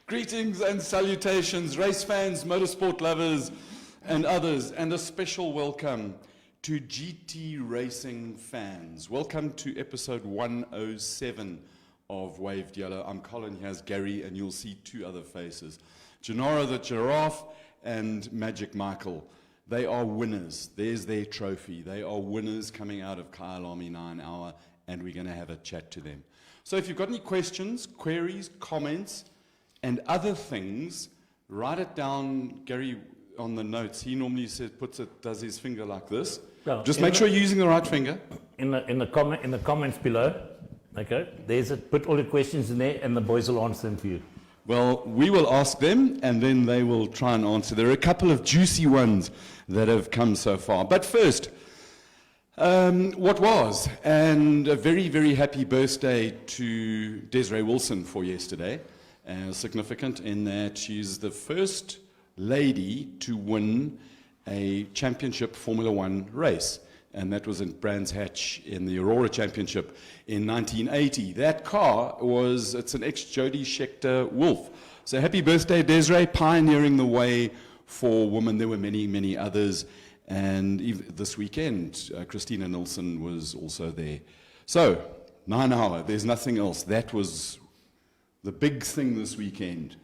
Greetings and salutations, race fans, motorsport lovers, and others, and a special welcome to GT racing fans. Welcome to episode 107 of WavedYellow. I'm Colin, here's Gary, and you'll see two other faces. Gennaro the Giraffe and Magic Michael. They are winners. There's their trophy. They are winners coming out of Kyalami 9 Hour, and we're going to have a chat to them. So if you've got any questions, queries, comments, and other things, write it down, Gary, on the notes. He normally does his finger like this. No, just make sure you're using the right finger. In the comments below, okay, there's it. Put all the questions in there, and the boys will answer them for you. Well, we will ask them, and then they will try and answer. There are a couple of juicy ones that have come so far. But first, what was? And a very, very happy birthday to Desiree Wilson for yesterday. Significant in that she's the first lady to win a championship Formula One race. And that was in Brands Hatch in the Aurora Championship in 1980. That car it's an ex-Jody Scheckter Wolf. So happy birthday, Desiree, pioneering the way for women. There were many, many others. And this weekend, Christina Nilsson was also there. So, 9 Hour, there's nothing else. That was the big thing this weekend.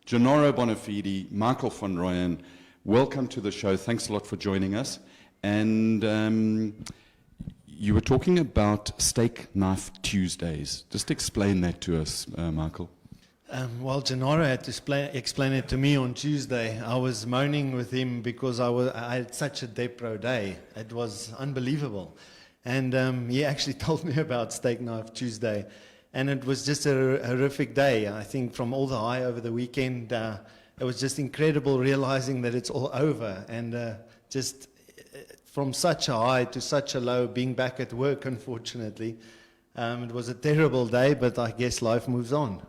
Gennaro Bonafede, Michael van Rooyen, welcome to the show. Thanks a lot for joining us. And you were talking about Steak Knife Tuesdays. Just explain that to us, Michael. Well, Gennaro had to explain it to me on Tuesday. I was moaning with him because I had such a Depro day. It was unbelievable. And he actually told me about Steak Knife Tuesday. And it was just a horrific day. I think from all the high over the weekend, it was just incredible realizing that it's all over. And just from such a high to such a low, being back at work, unfortunately. It was a terrible day, but I guess life moves on.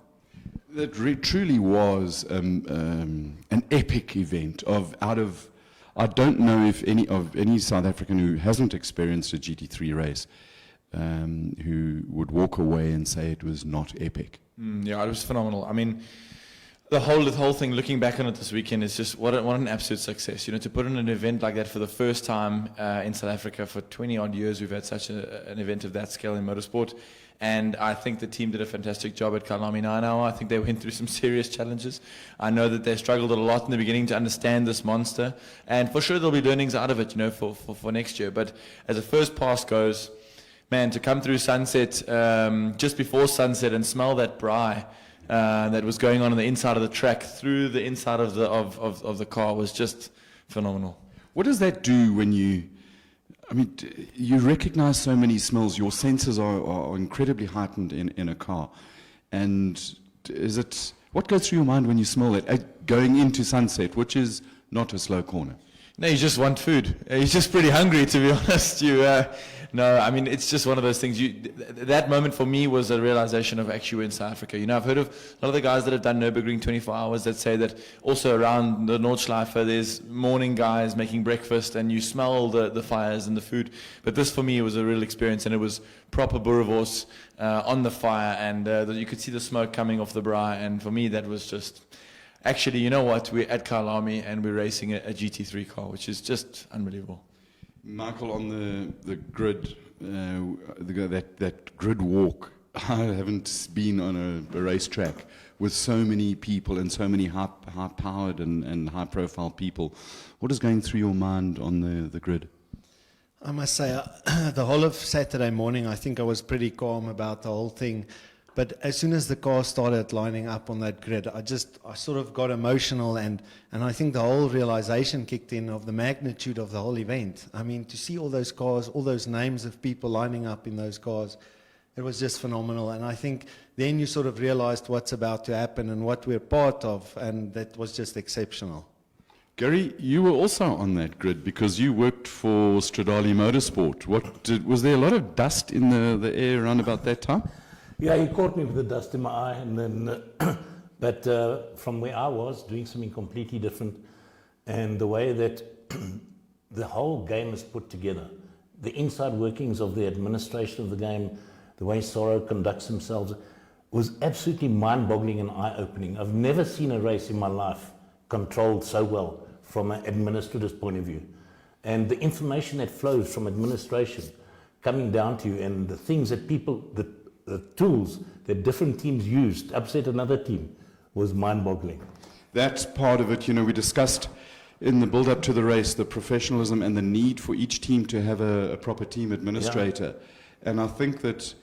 That truly was an epic event. I don't know if any South African who hasn't experienced a GT3 race who would walk away and say it was not epic. Yeah, it was phenomenal. I mean, the whole thing, looking back on it this weekend, is just what an absolute success. You know, to put on an event like that for the first time in South Africa for 20 odd years, we've had such an event of that scale in motorsport. And I think the team did a fantastic job at Kyalami 9 Hour. I think they went through some serious challenges. I know that they struggled a lot in the beginning to understand this monster. And for sure there'll be learnings out of it, you know, for next year. But as a first pass goes, man, to come through sunset, just before sunset, and smell that braai that was going on the inside of the track through the inside of the car was just phenomenal. What does that do when you recognize so many smells? Your senses are incredibly heightened in a car. And what goes through your mind when you smell it going into sunset, which is not a slow corner? No, you just want food. You're just pretty hungry, to be honest. No, I mean, it's just one of those things. That moment for me was a realization of actually we're in South Africa. You know, I've heard of a lot of the guys that have done Nürburgring 24 hours that say that also around the Nordschleife there's morning guys making breakfast and you smell the fires and the food. But this for me was a real experience, and it was proper boerewors on the fire, and you could see the smoke coming off the braai, and for me that was just... Actually, you know what? We're at Kyalami and we're racing a GT3 car, which is just unbelievable. Michael, on the grid, that grid walk, I haven't been on a racetrack with so many people and so many high-powered and high-profile people. What is going through your mind on the grid? I must say, the whole of Saturday morning, I think I was pretty calm about the whole thing. But as soon as the cars started lining up on that grid, I sort of got emotional, and I think the whole realization kicked in of the magnitude of the whole event. I mean, to see all those cars, all those names of people lining up in those cars, it was just phenomenal. And I think then you sort of realized what's about to happen and what we're part of, and that was just exceptional. Gary, you were also on that grid because you worked for Stradale Motorsport. Was there a lot of dust in the air around about that time? Yeah, he caught me with the dust in my eye, and then, but from where I was, doing something completely different, and the way that the whole game is put together, the inside workings of the administration of the game, the way Sorrow conducts himself, was absolutely mind-boggling and eye-opening. I've never seen a race in my life controlled so well from an administrator's point of view. And the information that flows from administration coming down to you, and the things that people, the tools that different teams used to upset another team, was mind-boggling. That's part of it. You know, we discussed in the build-up to the race the professionalism and the need for each team to have a proper team administrator. And I think that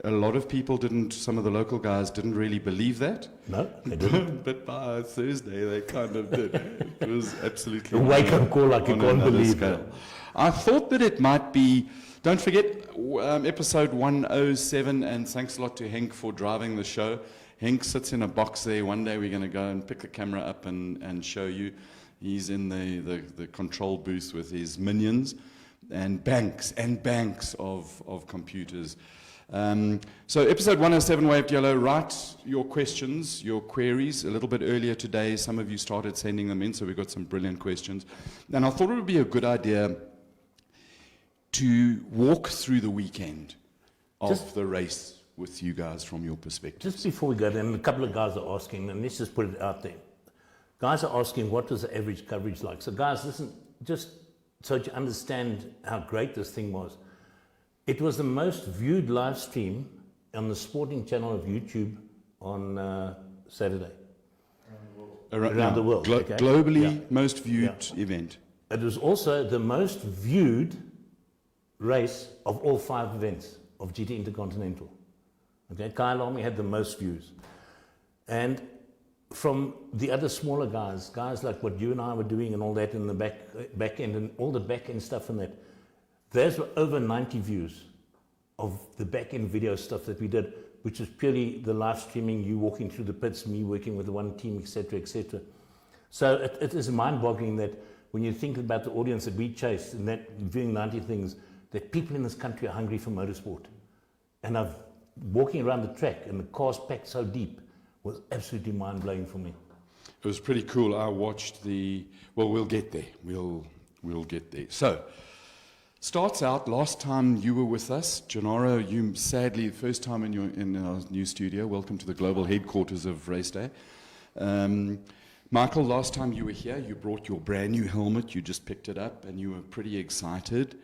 a lot of people didn't, some of the local guys didn't really believe that. No, they didn't. But by Thursday, they kind of did. It was absolutely... A wake-up call like you can't believe it. I thought that it might be... Don't forget, episode 107, and thanks a lot to Henk for driving the show. Henk sits in a box there. One day we're going to go and pick the camera up and show you. He's in the control booth with his minions and banks of computers. So episode 107, Waved Yellow, write your questions, your queries. A little bit earlier today, some of you started sending them in, so we got some brilliant questions. And I thought it would be a good idea to walk through the weekend of the race with you guys from your perspective. Just before we go there, and a couple of guys are asking, and let's just put it out there. Guys are asking, what was the average coverage like? So guys, listen, just so you understand how great this thing was. It was the most viewed live stream on the sporting channel of YouTube on Saturday. Around the world. Okay? Globally, most viewed event. It was also the most viewed race of all 5 events of GT Intercontinental. Okay, Kyalami had the most views. And from the other smaller guys like what you and I were doing and all that in the back end and all the back end stuff and that, those were over 90 views of the back end video stuff that we did, which was purely the live streaming, you walking through the pits, me working with the one team, etc., etc. So it is mind-boggling that when you think about the audience that we chased and that viewing 90 things, that people in this country are hungry for motorsport. And walking around the track and the cars packed so deep was absolutely mind-blowing for me. It was pretty cool. I watched we'll get there. We'll get there. So, starts out, last time you were with us, Gennaro, you sadly, the first time in our new studio. Welcome to the global headquarters of Race Day. Michael, last time you were here, you brought your brand new helmet. You just picked it up and you were pretty excited.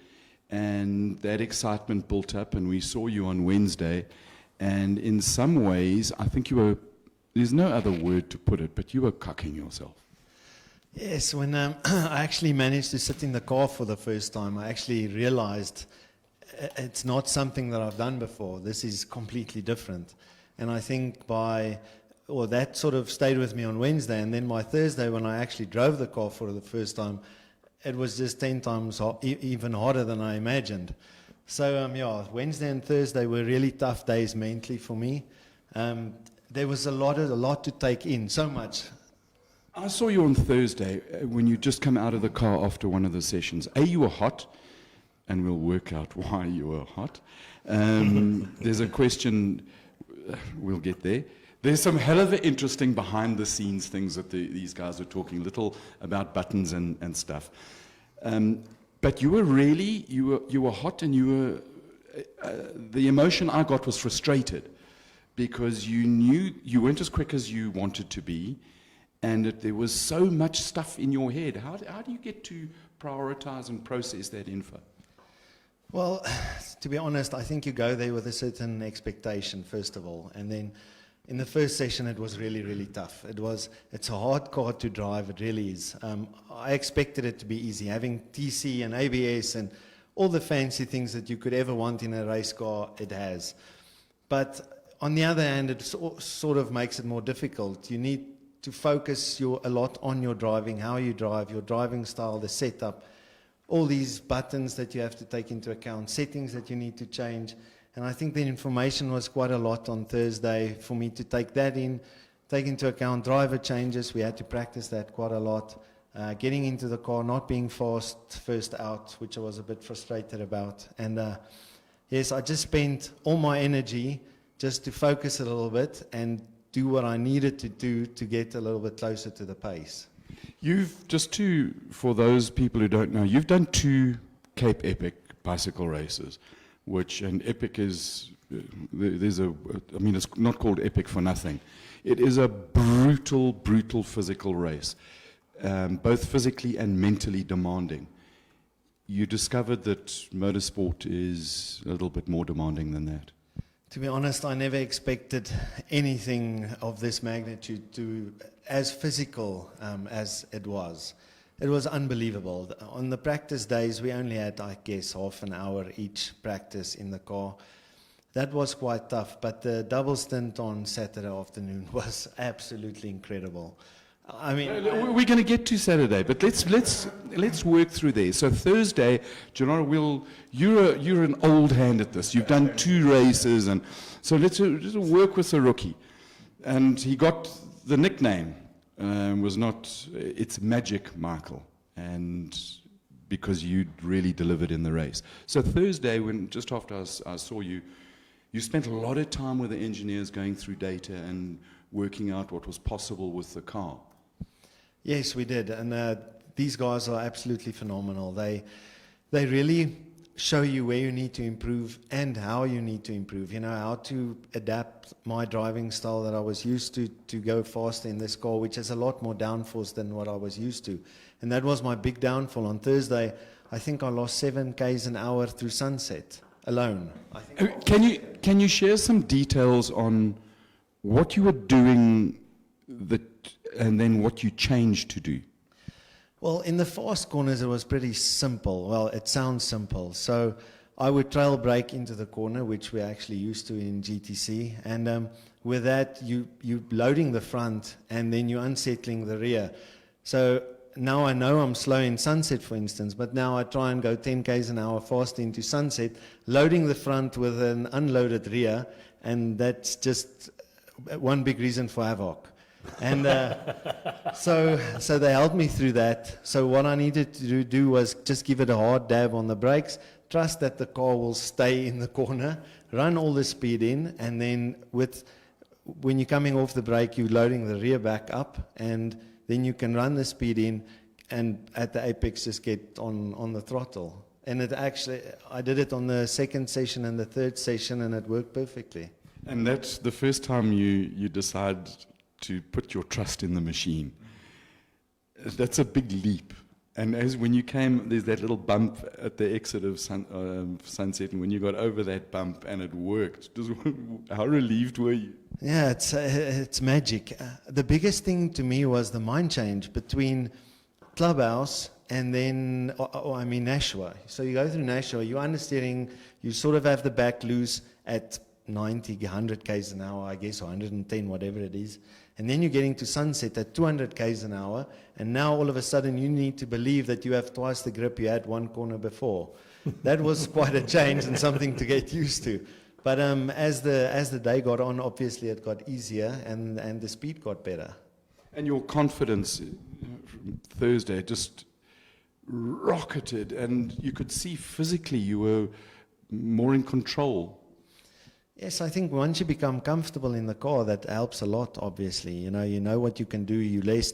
And that excitement built up, and we saw you on Wednesday. And in some ways, I think you were, there's no other word to put it, but you were cocking yourself. Yes, when I actually managed to sit in the car for the first time, I actually realized it's not something that I've done before. This is completely different. And I think that sort of stayed with me on Wednesday. And then my Thursday, when I actually drove the car for the first time, it was just 10 times even harder than I imagined. So, Wednesday and Thursday were really tough days mentally for me. There was a lot to take in, so much. I saw you on Thursday when you just come out of the car after one of the sessions. You were hot, and we'll work out why you were hot. There's a question, we'll get there. There's some hell of a interesting behind-the-scenes things that these guys are talking, little about buttons and stuff. But you were really, you were hot, and you were, the emotion I got was frustrated, because you knew you weren't as quick as you wanted to be, and that there was so much stuff in your head. How do you get to prioritize and process that info? Well, to be honest, I think you go there with a certain expectation, first of all, and then in the first session, it was really, really tough. It's a hard car to drive, it really is. I expected it to be easy, having TC and ABS and all the fancy things that you could ever want in a race car, it has. But on the other hand, it sort of makes it more difficult. You need to focus a lot on your driving, how you drive, your driving style, the setup, all these buttons that you have to take into account, settings that you need to change. And I think the information was quite a lot on Thursday for me to take into account driver changes. We had to practice that quite a lot. Getting into the car, not being fast first out, which I was a bit frustrated about. And yes, I just spent all my energy just to focus a little bit and do what I needed to do to get a little bit closer to the pace. For those people who don't know, you've done 2 Cape Epic bicycle races, and Epic is there's a, I mean, it's not called epic for nothing. It is a brutal, brutal physical race, both physically and mentally demanding. You discovered that motorsport is a little bit more demanding than that. To be honest, I never expected anything of this magnitude to as physical as it was. It was unbelievable. On the practice days, we only had, I guess, half an hour each practice in the car. That was quite tough, but the double stint on Saturday afternoon was absolutely incredible. I mean, we're going to get to Saturday, but let's work through there. So Thursday, Gennaro, you're an old hand at this. You've done 2 races, and so let's work with the rookie. And he got the nickname it's Magic Michael, and because you really delivered in the race. So Thursday, when just after I saw you, you spent a lot of time with the engineers going through data and working out what was possible with the car. Yes, we did, and these guys are absolutely phenomenal. They really show you where you need to improve and how you need to improve. You know, how to adapt my driving style that I was used to go faster in this car, which has a lot more downforce than what I was used to. And that was my big downfall. On Thursday, I think I lost 7 k's an hour through Sunset alone. Can you share some details on what you were doing and then what you changed to do? Well, in the fast corners, it was pretty simple. Well, it sounds simple. So I would trail brake into the corner, which we're actually used to in GTC. And with that, you're loading the front, and then you're unsettling the rear. So now I know I'm slow in Sunset, for instance, but now I try and go 10 k's an hour fast into Sunset, loading the front with an unloaded rear, and that's just one big reason for havoc. And so they helped me through that. So what I needed to do was just give it a hard dab on the brakes, trust that the car will stay in the corner, run all the speed in, and then when you're coming off the brake, you're loading the rear back up, and then you can run the speed in, and at the apex just get on the throttle. And I did it on the second session and the third session, and it worked perfectly. And that's the first time you decide to put your trust in the machine. That's a big leap. And when you came, there's that little bump at the exit of Sunset, and when you got over that bump and it worked, how relieved were you? Yeah, it's magic. The biggest thing to me was the mind change between Clubhouse and then, Nashua. So you go through Nashua, you're understeering, you sort of have the back loose at 90, 100 k's an hour, I guess, or 110, whatever it is. And then you're getting to Sunset at 200 k's an hour, and now all of a sudden you need to believe that you have twice the grip you had one corner before. That was quite a change and something to get used to. But as the day got on, obviously it got easier, and the speed got better. And your confidence from Thursday just rocketed, and you could see physically you were more in control. Yes, I think once you become comfortable in the car, that helps a lot, obviously. You know what you can do. You're less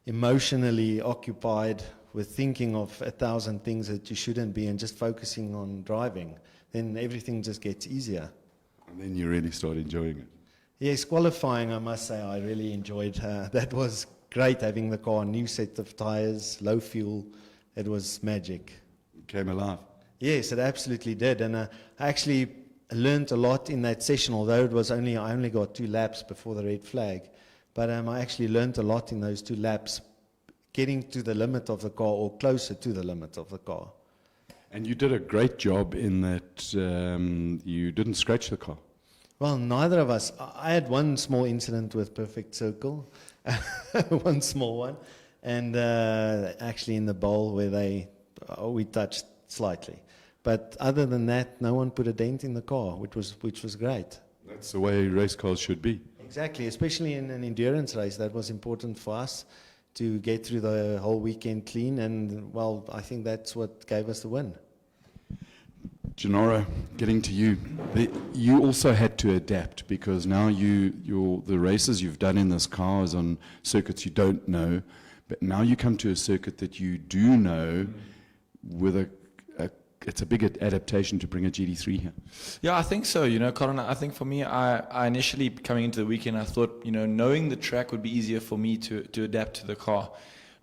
emotionally occupied with thinking of 1,000 things that you shouldn't be and just focusing on driving. Then everything just gets easier. And then you really start enjoying it. Yes, qualifying, I must say, I really enjoyed. That was great, having the car, new set of tires, low fuel. It was magic. It came alive. Yes, it absolutely did. And I actually learned a lot in that session, although I only got 2 laps before the red flag. But I actually learned a lot in those 2 laps, getting to the limit of the car or closer to the limit of the car. And you did a great job in that you didn't scratch the car. Well, neither of us. I had one small incident with Perfect Circle, one small one, and actually in the bowl where we touched slightly. But other than that, no one put a dent in the car, which was great. That's the way race cars should be. Exactly, especially in an endurance race. That was important for us to get through the whole weekend clean, and, well, I think that's what gave us the win. Gennaro, getting to you. You also had to adapt, because now the races you've done in this car is on circuits you don't know, but now you come to a circuit that you do know with a it's a big adaptation to bring a GT3 here. Yeah, I think so. Colin, I think for me, I initially coming into the weekend, I thought, knowing the track would be easier for me to adapt to the car.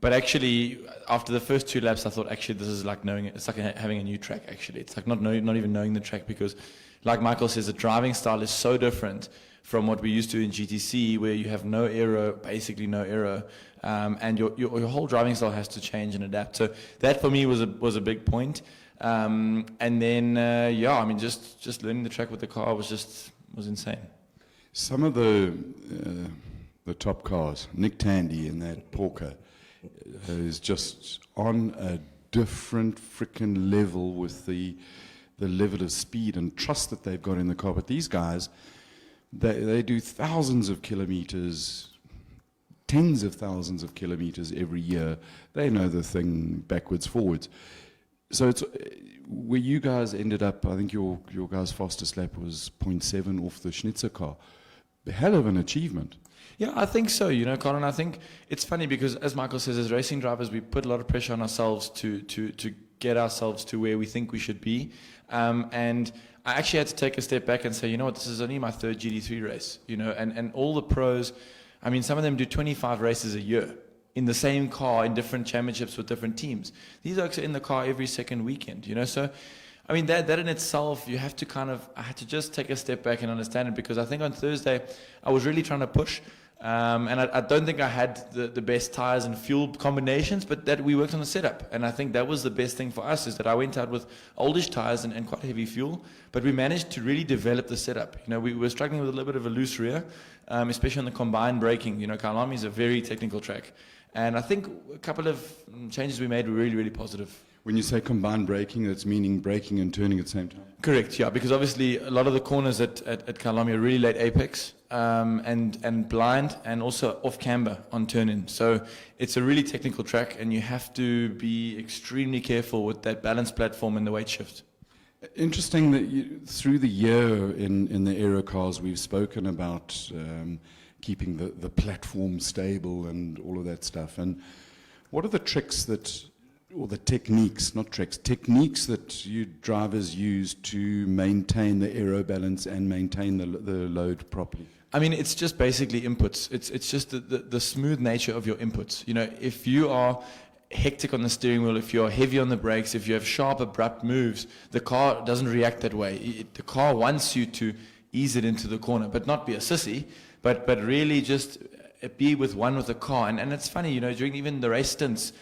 But actually, after the first 2 laps, I thought, actually, this is like knowing it. It's like having a new track, actually. It's like not even knowing the track, because, like Michael says, the driving style is so different from what we used to in GTC, where you have no aero, basically no aero, and your whole driving style has to change and adapt. So that for me was a big point. And then just learning the track with the car was insane. Some of the top cars, Nick Tandy in that Porker, is just on a different freaking level with the level of speed and trust that they've got in the car. But these guys, they do thousands of kilometers, tens of thousands of kilometers every year. They know the thing backwards, forwards. So it's where you guys ended up. I think your guys' fastest lap was 0.7 off the Schnitzer car. A hell of an achievement. Yeah, I think so. Colin, I think it's funny because, as Michael says, as racing drivers, we put a lot of pressure on ourselves to get ourselves to where we think we should be. And I actually had to take a step back and say, you know what, this is only my 3rd GT3 race. And all the pros, I mean, some of them do 25 races a year in the same car in different championships with different teams. These are in the car every second weekend, So, I mean, that in itself, you have to I had to just take a step back and understand it, because I think on Thursday, I was really trying to push. And I don't think I had the best tires and fuel combinations, but that we worked on the setup. And I think that was the best thing for us, is that I went out with oldish tires and quite heavy fuel, but we managed to really develop the setup. We were struggling with a little bit of a loose rear, especially on the combined braking. Kyalami is a very technical track. And I think a couple of changes we made were really, really positive. When you say combined braking, that's meaning braking and turning at the same time? Correct, yeah, because obviously a lot of the corners at Kyalami are really late apex and blind, and also off camber on turn-in. So it's a really technical track, and you have to be extremely careful with that balance platform and the weight shift. Interesting that through the year in the aero cars, we've spoken about keeping the platform stable and all of that stuff. And what are the tricks or the techniques, not tricks, techniques that you drivers use to maintain the aero balance and maintain the load properly? I mean, it's just basically inputs. It's just the smooth nature of your inputs. If you are hectic on the steering wheel, if you're heavy on the brakes, if you have sharp, abrupt moves, the car doesn't react that way. The car wants you to ease it into the corner, but not be a sissy, but really just be with the car. And it's funny, during even the race stints,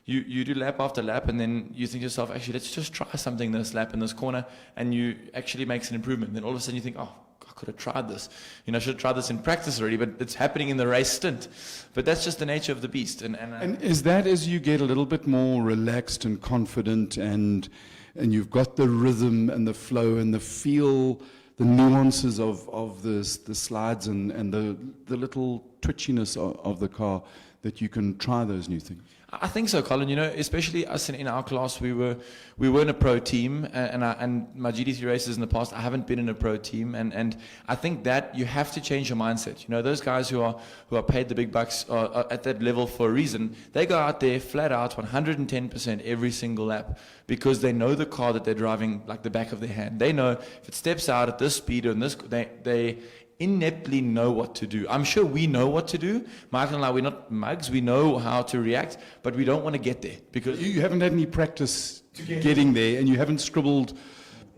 you do lap after lap, and then you think to yourself, actually, let's just try something this lap in this corner, and you actually makes an improvement. Then all of a sudden you think, oh, I could have tried this. I should have tried this in practice already, but it's happening in the race stint. But that's just the nature of the beast. And is that as you get a little bit more relaxed and confident, and you've got the rhythm and the flow and the feel, the nuances of the slides and the little twitchiness of the car, that you can try those new things? I think so, Colin. Especially us in our class, we weren't a pro team, and my GT3 races in the past, I haven't been in a pro team, and I think that you have to change your mindset. Those guys who are paid the big bucks are at that level for a reason. They go out there flat out 110% every single lap, because they know the car that they're driving like the back of their hand. They know if it steps out at this speed or in this, they ineptly know what to do. I'm sure we know what to do. Michael and I, we're not mugs. We know how to react, but we don't want to get there, because you haven't had any practice getting there, and you haven't scribbled.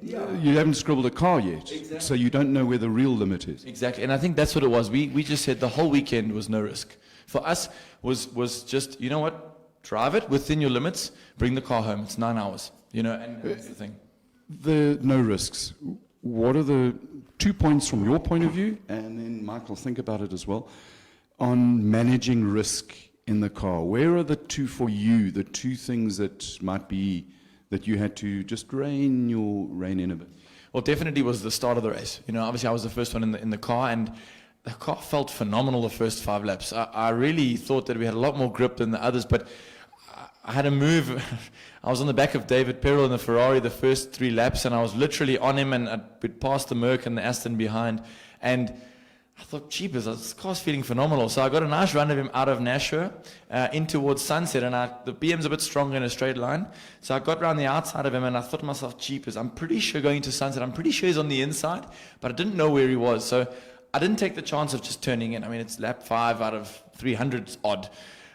Yeah. You haven't scribbled a car yet, exactly. So you don't know where the real limit is. Exactly, and I think that's what it was. We just said the whole weekend was no risk. For us, was just, you know what, drive it within your limits, bring the car home. It's 9 hours, and that's the thing. The no risks. What are the 2 points from your point of view, and then Michael, think about it as well, on managing risk in the car? Where are the two things that might be that you had to just rein in a bit? Well, definitely was the start of the race. Obviously I was the first one in the car, and the car felt phenomenal the first 5 laps. I really thought that we had a lot more grip than the others, but I had a move. I was on the back of David Perel in the Ferrari the first 3 laps, and I was literally on him, and we'd passed the Merc and the Aston behind. And I thought, jeepers, this car's feeling phenomenal. So I got a nice run of him out of Nashua in towards Sunset, and the BM's a bit stronger in a straight line. So I got around the outside of him, and I thought to myself, jeepers, I'm pretty sure going to Sunset, I'm pretty sure he's on the inside, but I didn't know where he was. So I didn't take the chance of just turning in. I mean, it's lap 5 out of 300 odd.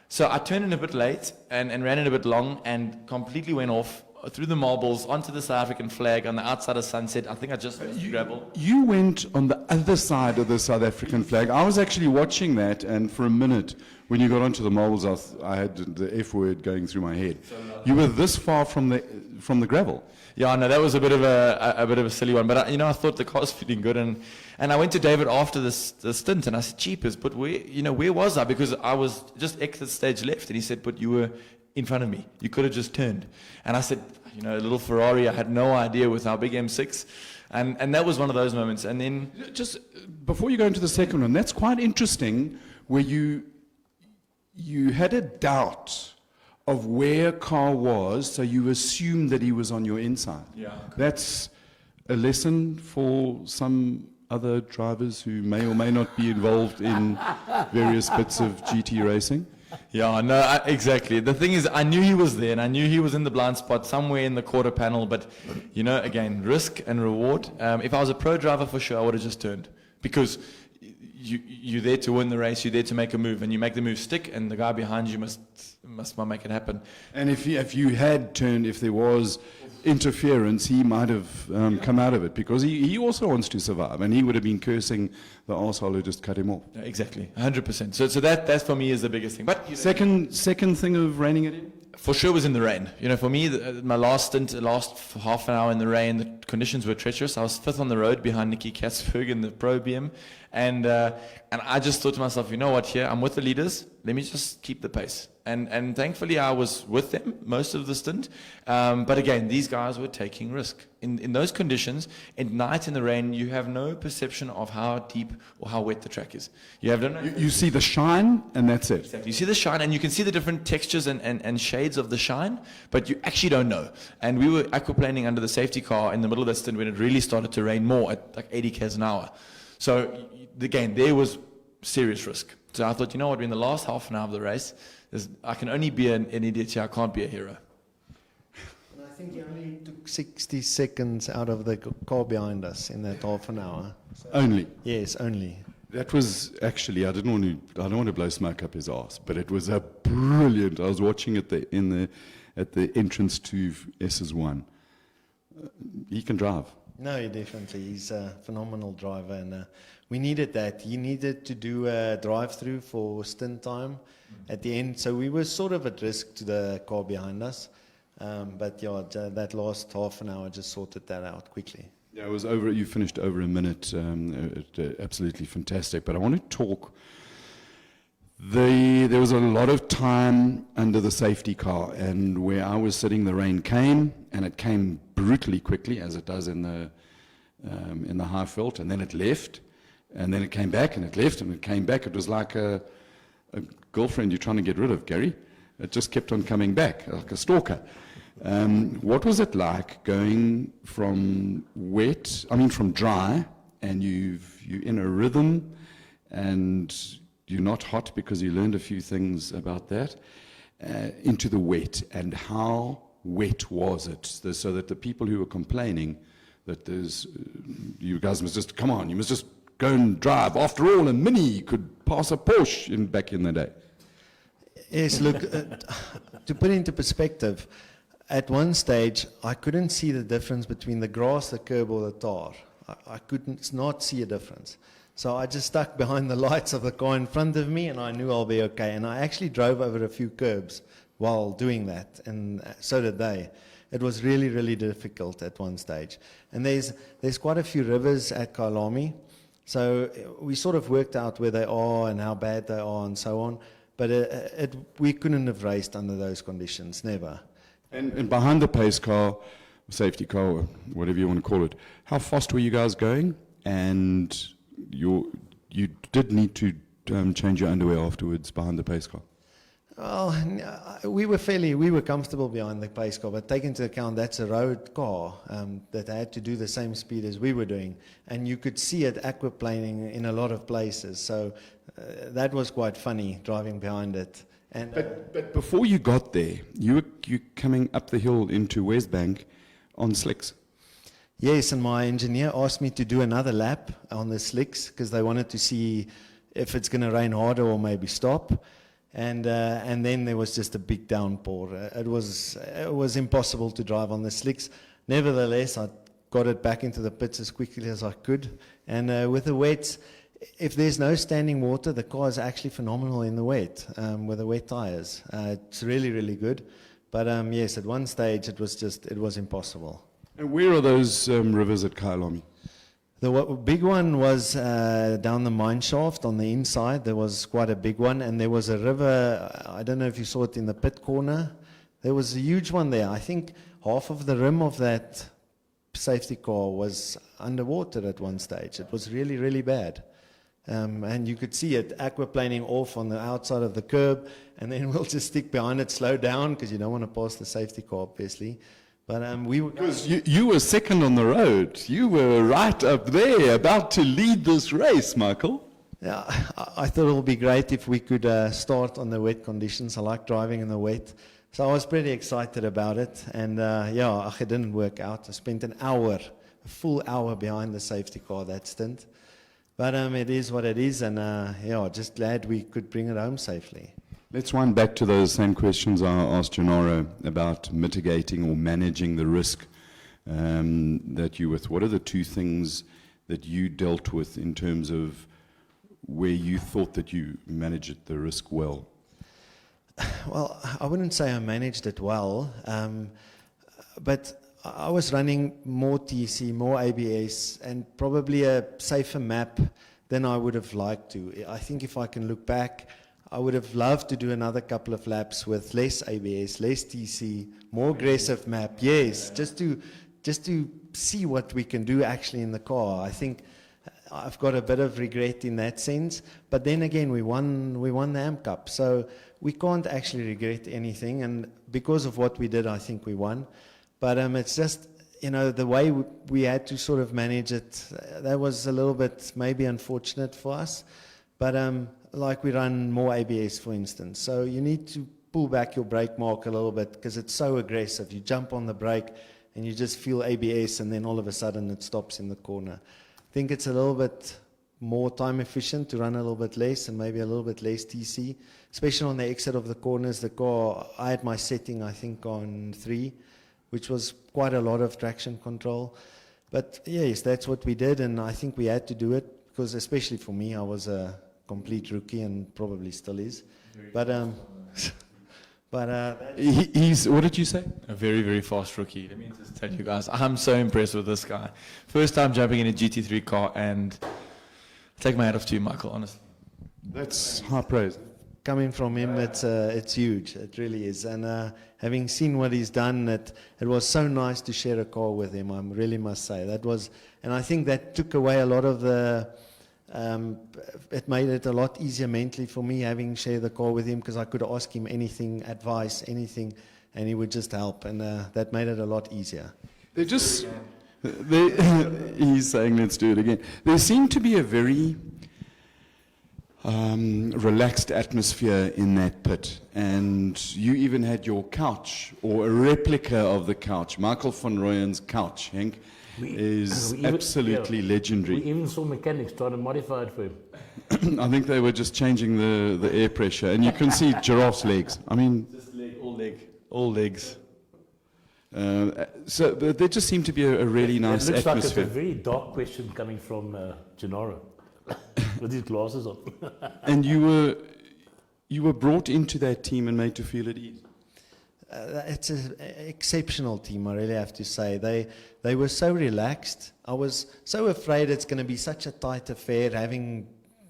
So I turned in a bit late and ran in a bit long and completely went off through the marbles onto the South African flag on the outside of Sunset. I think I just missed the gravel. You went on the other side of the South African flag. I was actually watching that, and for a minute, when you got onto the marbles, I had the F word going through my head. You were this far from the gravel. Yeah, no, that was a bit of a silly one. But I thought the car's feeling good, and I went to David after the stint, and I said, "Jeepers, but where was I?" Because I was just exit stage left, and he said, "But you were in front of me. You could have just turned." And I said, a little Ferrari. I had no idea with our big M6, and that was one of those moments. And then just before you go into the second one, that's quite interesting, where you had a doubt of where a car was, so you assumed that he was on your inside. Yeah. That's a lesson for some other drivers who may or may not be involved in various bits of GT racing. Yeah, no, exactly. The thing is, I knew he was there, and I knew he was in the blind spot somewhere in the quarter panel, but, again, risk and reward. If I was a pro driver, for sure, I would have just turned, because you're there to win the race, you're there to make a move, and you make the move stick, and the guy behind you must make it happen. And if you had turned, if there was interference, he might have come out of it, because he also wants to survive, and he would have been cursing the arsehole who just cut him off. Yeah, exactly, 100%. So that for me is the biggest thing. But Second thing of reining it in? for sure was in the rain. For me, my last stint, last half an hour in the rain, the conditions were treacherous. I was 5th on the road behind Nicky Katzberg in the Pro BM. And I just thought to myself, you know what, here, I'm with the leaders. Let me just keep the pace. And thankfully, I was with them most of the stint. But again, these guys were taking risk. In those conditions, at night in the rain, you have no perception of how deep or how wet the track is. You have You see the shine, and that's it. Exactly. You see the shine, and you can see the different textures and shades of the shine, but you actually don't know. And we were aquaplaning under the safety car in the middle of that stint when it really started to rain more at like 80 k's an hour. So again, there was serious risk. So I thought, you know what, in the last half an hour of the race, I can only be an idiot here, I can't be a hero. And I think you only took 60 seconds out of the car behind us in that half an hour. So, Only. yes, only. That was actually, I don't want to blow smoke up his arse, but it was a brilliant. I was watching it at the entrance to SS1. He can drive. No, definitely. He's a phenomenal driver, and we needed that. He needed to do a drive-through for stint time at the end, so we were sort of at risk to the car behind us. But yeah, that last half an hour just sorted that out quickly. Yeah, it was over. You finished over a minute. Absolutely fantastic. But I want to talk. There was a lot of time under the safety car, and where I was sitting, the rain came, and it came brutally quickly, as it does in the high felt, and then it left, and then it came back, and it left, and it came back. It was like a girlfriend you're trying to get rid of, Gary. It just kept on coming back, like a stalker. What was it like going from from dry, and you're in a rhythm, and you're not hot because you learned a few things about that, into the wet, and how wet was it? So that the people who were complaining that you guys must just, come on, you must just go and drive. After all, a Mini could pass a Porsche back in the day. Yes, look, to put into perspective, at one stage, I couldn't see the difference between the grass, the curb, or the tar. I could not see a difference. So I just stuck behind the lights of the car in front of me, and I knew I'll be okay. And I actually drove over a few curbs while doing that, and so did they. It was really, really difficult at one stage. And there's quite a few rivers at Kyalami, so we sort of worked out where they are and how bad they are and so on. But we couldn't have raced under those conditions, never. And behind the pace car, safety car, or whatever you want to call it, how fast were you guys going? And you did need to change your underwear afterwards behind the pace car. Well, we were comfortable behind the pace car, but take into account that's a road car that had to do the same speed as we were doing, and you could see it aquaplaning in a lot of places. So that was quite funny driving behind it. And But before you got there, you were coming up the hill into Westbank on slicks. yes, and my engineer asked me to do another lap on the slicks because they wanted to see if it's going to rain harder or maybe stop. And then there was just a big downpour. It was impossible to drive on the slicks. Nevertheless, I got it back into the pits as quickly as I could. And with the wets, if there's no standing water, the car is actually phenomenal in the wet with the wet tires. It's really, really good. But yes, at one stage it was impossible. And where are those rivers at Kyalami? The big one was down the mine shaft on the inside. There was quite a big one, and there was a river. I don't know if you saw it in the pit corner. There was a huge one there. I think half of the rim of that safety car was underwater at one stage. It was really, really bad. And you could see it aquaplaning off on the outside of the curb, and then we'll just stick behind it, slow down, because you don't want to pass the safety car, obviously. But Because you were second on the road. You were right up there, about to lead this race, Michael. Yeah, I thought it would be great if we could start on the wet conditions. I like driving in the wet. So I was pretty excited about it. And yeah, it didn't work out. I spent a full hour behind the safety car that stint. But it is what it is. And yeah, just glad we could bring it home safely. Let's wind back to those same questions I asked Gennaro about mitigating or managing the risk that you with. What are the two things that you dealt with in terms of where you thought that you managed the risk well? Well, I wouldn't say I managed it well, but I was running more TC, more ABS, and probably a safer map than I would have liked to. I think if I can look back, I would have loved to do another couple of laps with less ABS, less TC, more aggressive map. Yes, just to see what we can do actually in the car. I think I've got a bit of regret in that sense. But then again, we won the AMP Cup, so we can't actually regret anything. And because of what we did, I think we won. But it's just, the way we had to sort of manage it, that was a little bit maybe unfortunate for us. But like we run more ABS, for instance. So you need to pull back your brake mark a little bit because it's so aggressive. You jump on the brake and you just feel ABS, and then all of a sudden it stops in the corner. I think it's a little bit more time efficient to run a little bit less and maybe a little bit less TC, especially on the exit of the corners. The car, I had my setting, I think, on 3, which was quite a lot of traction control. But yes, that's what we did, and I think we had to do it because, especially for me, I was a complete rookie and probably still is. But He's, what did you say? A very, very fast rookie. Let me just tell you guys, I'm so impressed with this guy. First time jumping in a GT3 car, and I take my hat off to you, Michael, honestly. That's high praise. Coming from him, it's huge. It really is. And having seen what he's done, it was so nice to share a car with him. I really must say that was, and I think that took away a lot of the. It made it a lot easier mentally for me having shared the car with him because I could ask him anything, advice, anything, and he would just help, and that made it a lot easier. He's saying, let's do it again. There seemed to be a very relaxed atmosphere in that pit, and you even had your couch, or a replica of the couch, Michael van Rooyen's couch, Henk, is absolutely legendary. We even saw mechanics trying to modify it for him. I think they were just changing the air pressure, and you can see giraffe's legs. I mean, Just all legs. so there just seemed to be a really nice It looks atmosphere. like it's a very dark question coming from Gennaro with his glasses on. And you were brought into that team and made to feel at ease. It's an exceptional team, I really have to say. They were so relaxed. I was so afraid it's going to be such a tight affair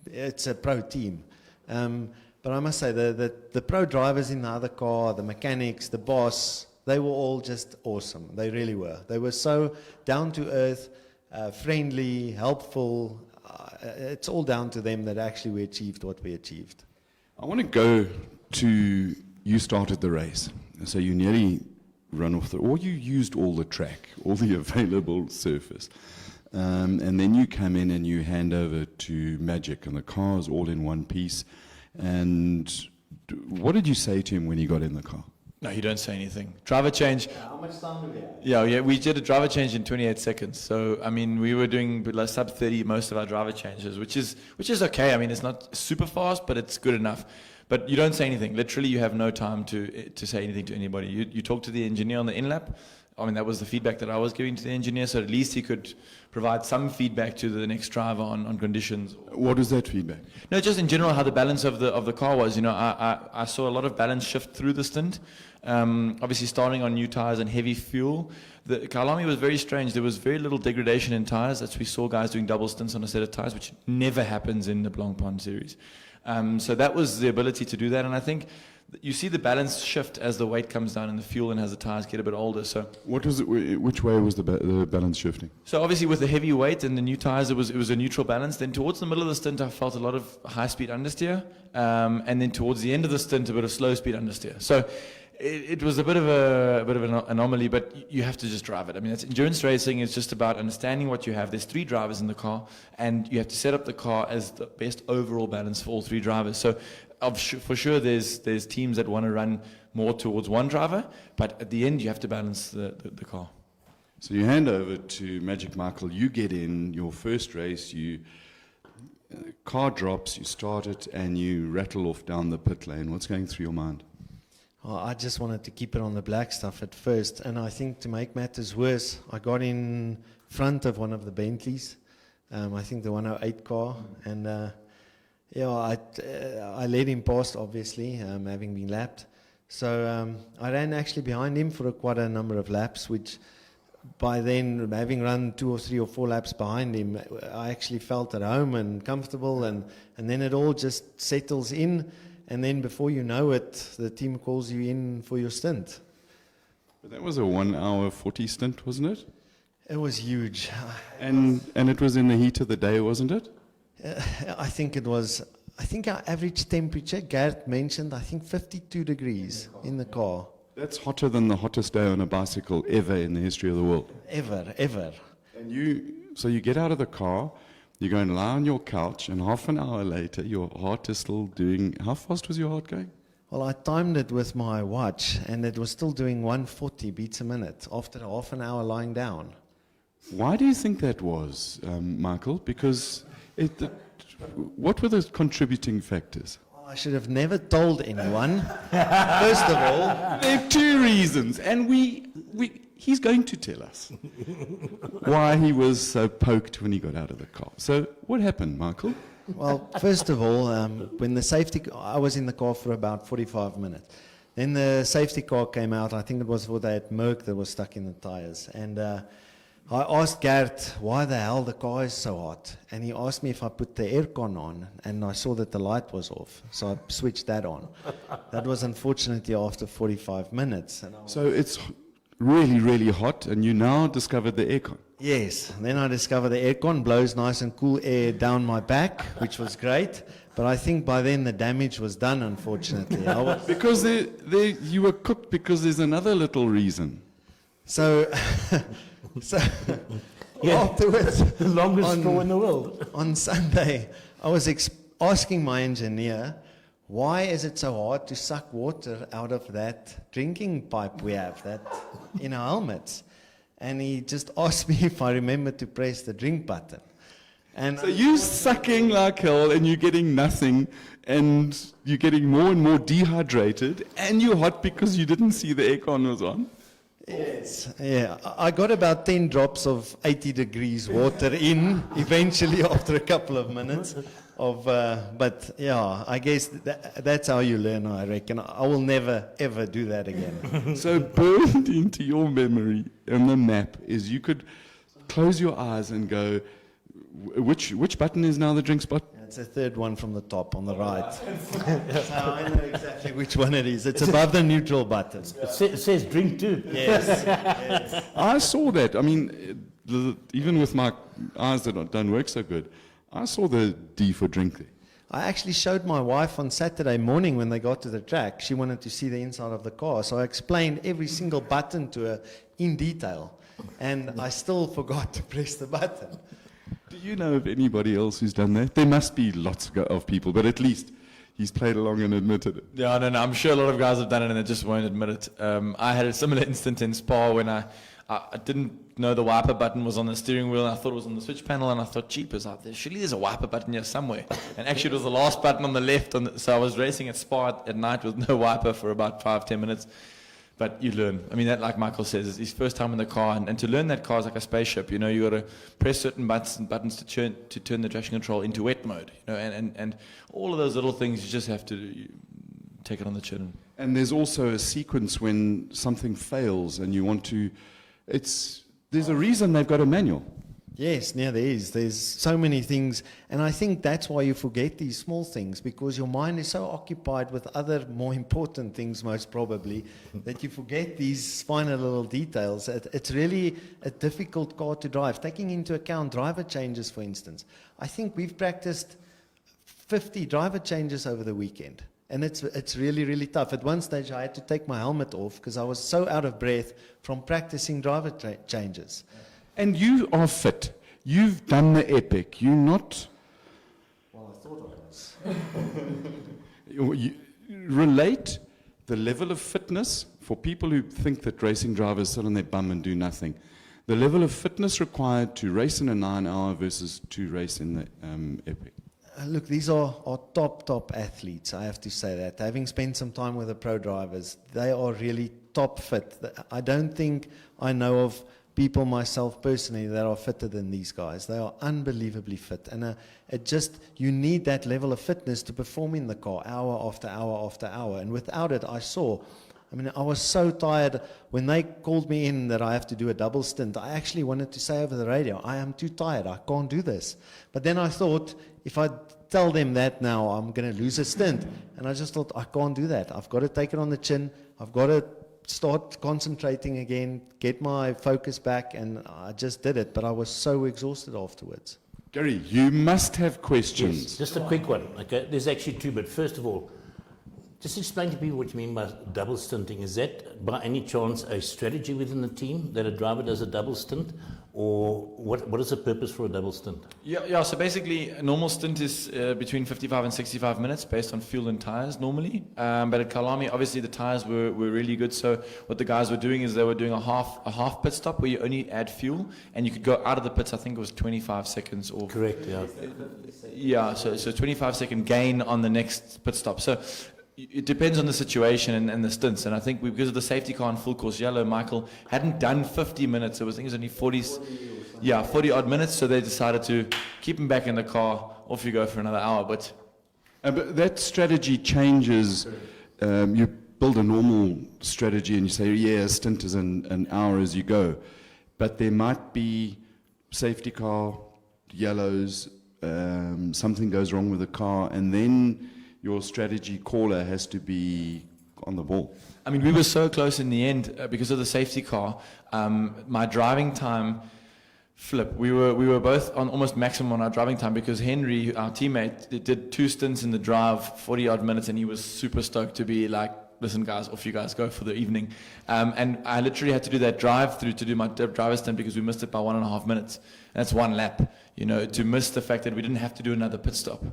it's a pro team. But I must say, the pro drivers in the other car, the mechanics, the boss, they were all just awesome. They really were. They were so down to earth, friendly, helpful. It's all down to them that actually we achieved what we achieved. I want to go you started the race, so you nearly run off or you used all the track, all the available surface. And then you come in and you hand over to Magic, and the car is all in one piece. And what did you say to him when he got in the car? No, you don't say anything. Driver change. How much time do we have? Yeah, we did a driver change in 28 seconds. So, I mean, we were doing sub 30 most of our driver changes, which is okay. I mean, it's not super fast, but it's good enough. But you don't say anything. Literally, you have no time to say anything to anybody. You talk to the engineer on the in-lap. I mean, that was the feedback that I was giving to the engineer, so at least he could provide some feedback to the next driver on conditions. What was that feedback? No, just in general, how the balance of the car was. You know, I saw a lot of balance shift through the stint. Obviously, starting on new tires and heavy fuel. The Kyalami was very strange. There was very little degradation in tires. That's we saw guys doing double stints on a set of tires, which never happens in the Blancpain series. So that was the ability to do that, and I think you see the balance shift as the weight comes down in the fuel and as the tires get a bit older. So What was it? Which way was the balance shifting? So obviously with the heavy weight and the new tires, it was a neutral balance. Then towards the middle of the stint, I felt a lot of high-speed understeer, and then towards the end of the stint, a bit of slow-speed understeer. So it was a bit of an anomaly, but you have to just drive it. I mean, that's endurance racing. It's just about understanding what you have. There's 3 drivers in the car, and you have to set up the car as the best overall balance for all 3 drivers. So for sure, there's teams that want to run more towards one driver, but at the end, you have to balance the car. So you hand over to Magic Michael, you get in your first race, car drops, you start it, and you rattle off down the pit lane. What's going through your mind? Well, I just wanted to keep it on the black stuff at first, and I think to make matters worse, I got in front of one of the Bentleys, I think the 108 car, and I led him past, obviously, having been lapped. So I ran actually behind him for quite a number of laps, which by then, having run 2 or 3 or 4 laps behind him, I actually felt at home and comfortable, and then it all just settles in. And then before you know it, the team calls you in for your stint. But that was a 1 hour 40 stint, wasn't it? It was huge. And it was in the heat of the day, wasn't it? I think it was, I think our average temperature, Gert mentioned, I think 52 degrees in the car. That's hotter than the hottest day on a bicycle ever in the history of the world. Ever. And so you get out of the car, you go and lie on your couch, and half an hour later, your heart is still doing... How fast was your heart going? Well, I timed it with my watch, and it was still doing 140 beats a minute after half an hour lying down. Why do you think that was, Michael? Because what were the contributing factors? Well, I should have never told anyone. First of all... There are 2 reasons, and he's going to tell us why he was so poked when he got out of the car. So what happened, Michael? Well, first of all, when the safety... I was in the car for about 45 minutes. Then the safety car came out. I think it was for that Merc that was stuck in the tires. And I asked Gert why the hell the car is so hot. And he asked me if I put the aircon on. And I saw that the light was off. So I switched that on. That was unfortunately after 45 minutes. So it's really, really hot, and you now discovered the aircon. Yes, then I discovered the aircon blows nice and cool air down my back, which was great. But I think by then the damage was done, unfortunately. Because you were cooked, because there's another little reason. So afterwards, The longest straw in the world. on Sunday, I was asking my engineer, why is it so hard to suck water out of that drinking pipe we have that in our helmets? And he just asked me if I remember to press the drink button. And So you're sucking like hell, and you're getting nothing, and you're getting more and more dehydrated, and you're hot because you didn't see the aircon was on. yes, yeah, I got about 10 drops of 80 degrees water in eventually after a couple of minutes. But yeah, I guess that's how you learn, I reckon. I will never, ever do that again. So burned into your memory on the map is you could close your eyes and go, which button is now the drink spot? It's the third one from the top on the right. So I know exactly which one it is. It's above the neutral button. It says drink too. Yes. I saw that. I mean, even with my eyes that don't work so good, I saw the D for drink there. I actually showed my wife on Saturday morning when they got to the track. She wanted to see the inside of the car. So I explained every single button to her in detail. And I still forgot to press the button. Do you know of anybody else who's done that? There must be lots of people, but at least he's played along and admitted it. Yeah, no, I'm sure a lot of guys have done it and they just won't admit it. I had a similar instance in Spa when I didn't know the wiper button was on the steering wheel, and I thought it was on the switch panel, and I thought, jeepers, surely there's a wiper button here somewhere. And actually it was the last button on the left, so I was racing at Spa at night with no wiper for about 5-10 minutes. But you learn. I mean, that, like Michael says, is his first time in the car, and to learn that car is like a spaceship. You know, you got to press certain buttons to turn the traction control into wet mode. You know, and all of those little things, you just have to take it on the chin. And there's also a sequence when something fails and you want to, there's a reason they've got a manual. Yes, there is. There's so many things, and I think that's why you forget these small things, because your mind is so occupied with other more important things, most probably, that you forget these finer little details. It's really a difficult car to drive. Taking into account driver changes, for instance. I think we've practiced 50 driver changes over the weekend. And it's really, really tough. At one stage, I had to take my helmet off because I was so out of breath from practicing driver changes. And you are fit. You've done the epic. You're not... Well, I thought I was. You relate the level of fitness for people who think that racing drivers sit on their bum and do nothing. The level of fitness required to race in a 9-hour versus to race in the epic. Look, these are top athletes, I have to say that. Having spent some time with the pro drivers, they are really top fit. I don't think I know of people myself personally that are fitter than these guys. They are unbelievably fit. And you need that level of fitness to perform in the car hour after hour after hour. And without it, I was so tired. When they called me in that I have to do a double stint, I actually wanted to say over the radio, I am too tired, I can't do this. But then I thought, if I tell them that now, I'm going to lose a stint. And I just thought, I can't do that. I've got to take it on the chin. I've got to start concentrating again, get my focus back, and I just did it. But I was so exhausted afterwards. Gary, you must have questions. Yes, just a quick one. Okay, there's actually two, but first of all, just explain to people what you mean by double stinting. Is that by any chance a strategy within the team that a driver does a double stint? Or what is the purpose for a double stint? Yeah. So basically, a normal stint is between 55 and 65 minutes based on fuel and tires normally. But at Kyalami, obviously the tires were really good. So what the guys were doing is they were doing a half pit stop where you only add fuel and you could go out of the pits. I think it was 25 seconds or correct. Yeah. Yeah. So 25-second gain on the next pit stop. So it depends on the situation and the stints. And I think because of the safety car and full course yellow, Michael hadn't done 50 minutes. I think it was only 40 odd minutes. So they decided to keep him back in the car. Off you go for another hour. But that strategy changes. You build a normal strategy and you say, a stint is an hour as you go. But there might be safety car, yellows, something goes wrong with the car, and then your strategy caller has to be on the ball. I mean, we were so close in the end because of the safety car. My driving time flip. We were both on almost maximum on our driving time because Henry, our teammate, did 2 stints in the drive, 40 odd minutes, and he was super stoked to be like, listen guys, off you guys go for the evening. And I literally had to do that drive through to do my driver stint because we missed it by 1.5 minutes. And that's 1 lap, to miss the fact that we didn't have to do another pit stop.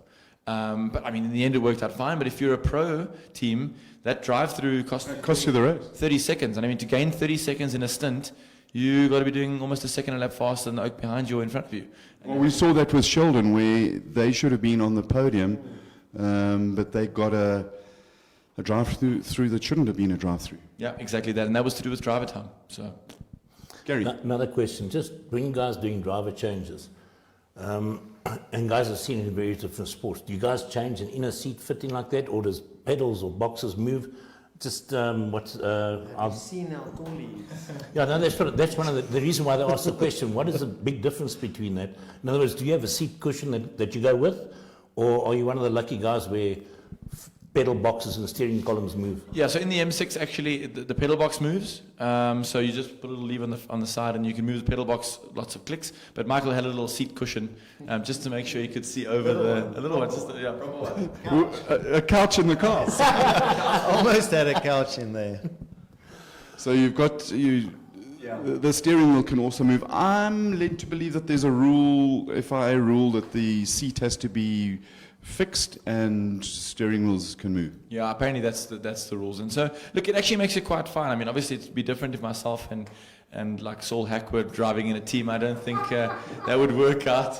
But I mean, in the end, it worked out fine. But if you're a pro team, that drive-through costs you the race. 30 seconds. And I mean, to gain 30 seconds in a stint, you got to be doing almost a second a lap faster than the oak behind you or in front of you. Well, we saw that with Sheldon, where they should have been on the podium, but they got a drive-through that shouldn't have been a drive-through. Yeah, exactly that. And that was to do with driver time. So, Gary. Another question. Just bring guys doing driver changes. And guys have seen it in various different sports. Do you guys change an inner seat fitting like that, or does pedals or boxes move? Just I've seen our colleagues. Yeah, no, that's one of the reason why they asked the question. What is the big difference between that? In other words, do you have a seat cushion that you go with, or are you one of the lucky guys where pedal boxes and the steering columns move. Yeah, so in the M6, actually, the pedal box moves. So you just put a little lever on the side and you can move the pedal box, lots of clicks. But Michael had a little seat cushion just to make sure you could see over a little one. Just yeah, proper one. A couch in the car. Almost had a couch in there. So you've got the steering wheel can also move. I'm led to believe that there's a rule, FIA rule, that the seat has to be fixed and steering wheels can move. Yeah, apparently that's the rules. And so, look, it actually makes it quite fun. I mean, obviously it'd be different if myself and like Saul Hack were driving in a team. I don't think that would work out.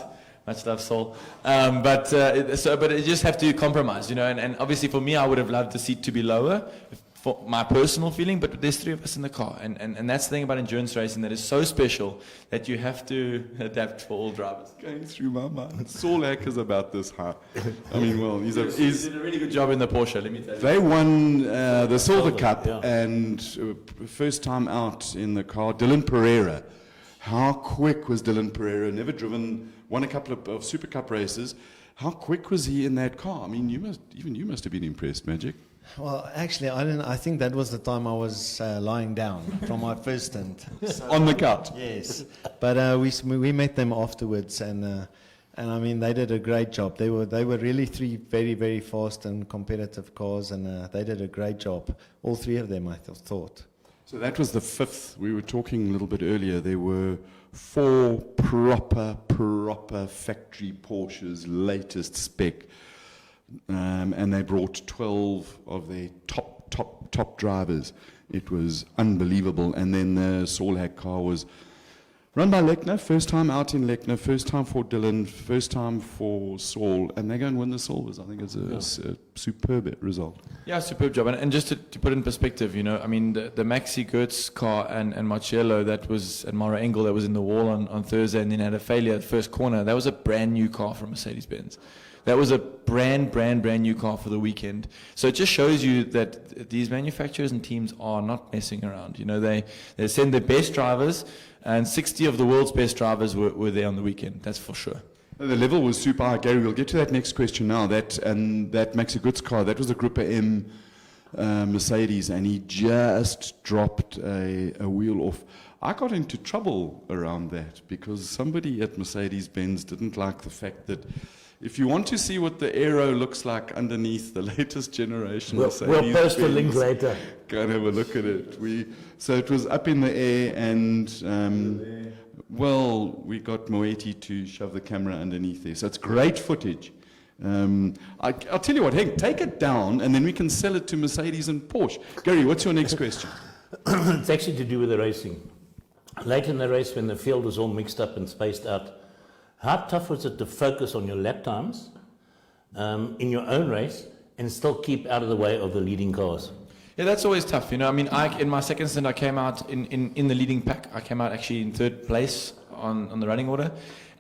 Much love, Saul. But you just have to compromise, you know. And obviously for me, I would have loved the seat to be lower, for my personal feeling, but there's 3 of us in the car. And that's the thing about endurance racing that is so special that you have to adapt for all drivers. Going through my mind. Saul Hack is about this high. I mean, well, he did a really good job in the Porsche, let me tell you. They won the Silver Cup, yeah. and first time out in the car, Dylan Pereira. How quick was Dylan Pereira? Never driven, won a couple of Super Cup races. How quick was he in that car? I mean, you must have been impressed, Magic. Well, actually, I think that was the time I was lying down from my first stint. On the couch. Yes, but we met them afterwards, and I mean they did a great job. They were really 3 very, very fast and competitive cars, and they did a great job. All 3 of them, I thought. So that was the 5th. We were talking a little bit earlier. There were 4 proper factory Porsches, latest spec. And they brought 12 of their top drivers. It was unbelievable. And then the Saul Hack car was run by Lechner, first time out in Lechner, first time for Dylan, first time for Saul, and they go and win the silvers. I think it's a superb result. Yeah, superb job. And just to put it in perspective, you know, I mean, the Maxi Goetz car and Marcello, that was at Mara Engel, that was in the wall on Thursday and then had a failure at the first corner. That was a brand new car from Mercedes-Benz. That was a brand new car for the weekend. So it just shows you that these manufacturers and teams are not messing around. You know, they send their best drivers, and 60 of the world's best drivers were there on the weekend. That's for sure. The level was super high. Gary, we'll get to that next question now. That Maxi Goetz car, that was a Group M Mercedes, and he just dropped a wheel off. I got into trouble around that because somebody at Mercedes-Benz didn't like the fact that if you want to see what the aero looks like underneath the latest generation Mercedes-Benz, we'll post a link later. Go and have a look at it. So it was up in the air, and we got Moeti to shove the camera underneath there. So it's great footage. I'll tell you what, Henk, take it down, and then we can sell it to Mercedes and Porsche. Gary, what's your next question? It's actually to do with the racing. Late in the race, when the field was all mixed up and spaced out, how tough was it to focus on your lap times in your own race and still keep out of the way of the leading cars? Yeah, that's always tough. You know, I mean, in my second stint, I came out in the leading pack. I came out actually in 3rd place on the running order.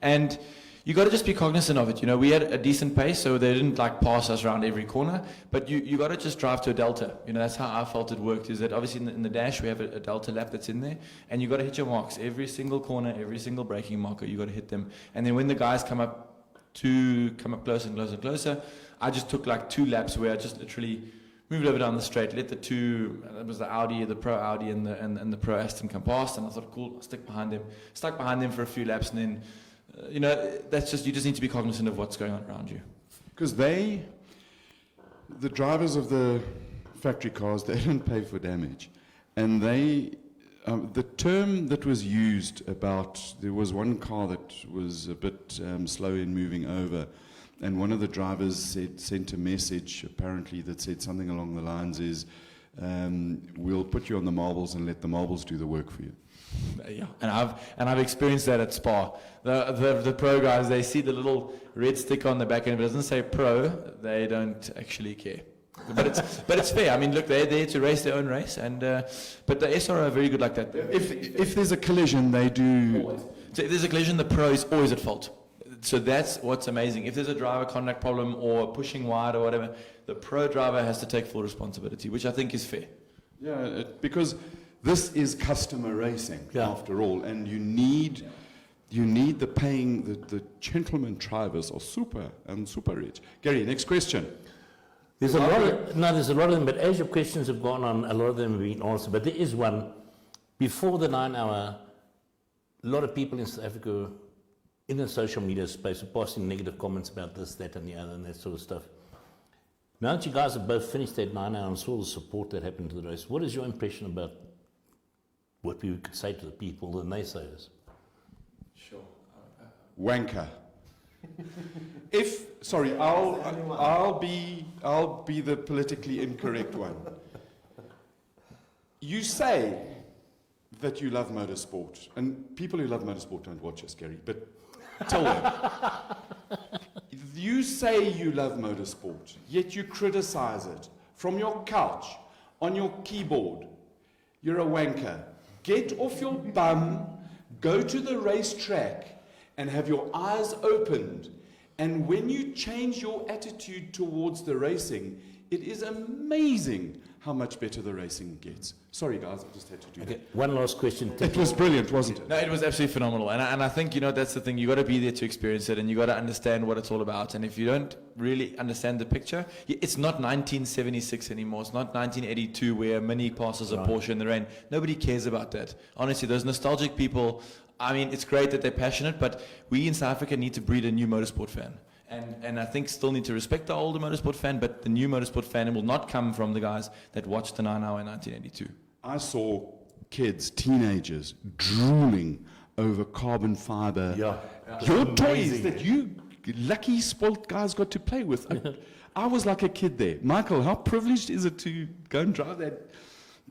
And you got to just be cognizant of it. You know, we had a decent pace, so they didn't like pass us around every corner. But you got to just drive to a delta. You know, that's how I felt it worked. Is that obviously in the dash we have a delta lap that's in there, and you got to hit your marks every single corner, every single braking marker. You got to hit them. And then when the guys come up closer and closer and closer, I just took like 2 laps where I just literally moved over down the straight, let the 2. It was the Audi, the Pro Audi, and the Pro Aston come past, and I thought, cool, I'll stick behind them. Stuck behind them for a few laps, and then. You know, you just need to be cognizant of what's going on around you. Because the drivers of the factory cars, they don't pay for damage. And the term that was used about, there was one car that was a bit slow in moving over, and one of the drivers sent a message, apparently, that said something along the lines is, we'll put you on the marbles and let the marbles do the work for you. Yeah, and I've experienced that at Spa. The pro guys, they see the little red sticker on the back end. If it doesn't say pro, they don't actually care. But it's fair. I mean, look, they're there to race their own race, and but the SR are very good like that. If there's a collision, they do. Always. So if there's a collision, the pro is always at fault. So that's what's amazing. If there's a driver contact problem or pushing wide or whatever, the pro driver has to take full responsibility, which I think is fair. Yeah, because this is customer racing after all, and you need the paying. The gentleman drivers are super rich. Gary, next question. There's a lot of, no, there's a lot of them, but as your questions have gone on, a lot of them have been answered. But there is one, before the 9 hour, a lot of people in South Africa, in the social media space, are posting negative comments about this, that, and the other, and that sort of stuff. Now that you guys have both finished that 9 hour and saw the support that happened to the race, what is your impression about what we could say to the people, the naysayers? Sure. Wanker. I'll be the politically incorrect one. You say that you love motorsport, and people who love motorsport don't watch us, Gary, but tell them. You say you love motorsport, yet you criticize it from your couch, on your keyboard. You're a wanker. Get off your bum, go to the racetrack, and have your eyes opened. And when you change your attitude towards the racing, it is amazing how much better the racing gets. Sorry, guys, I just had to do Okay, that. one last question. It was brilliant, wasn't it? No, it was absolutely phenomenal. And I think, that's the thing. You got to be there to experience it, and you got to understand what it's all about. And if you don't really understand the picture, it's not 1976 anymore. It's not 1982 where a Mini passes a Porsche in the rain. Nobody cares about that. Honestly, those nostalgic people, I mean, it's great that they're passionate, but we in South Africa need to breed a new motorsport fan. And I think still need to respect the older motorsport fan, but the new motorsport fan will not come from the guys that watched the 9 hour in 1982. I saw kids, teenagers, drooling over carbon fiber. Your toys that you lucky spoilt guys got to play with. I was like a kid there. Michael, how privileged is it to go and drive that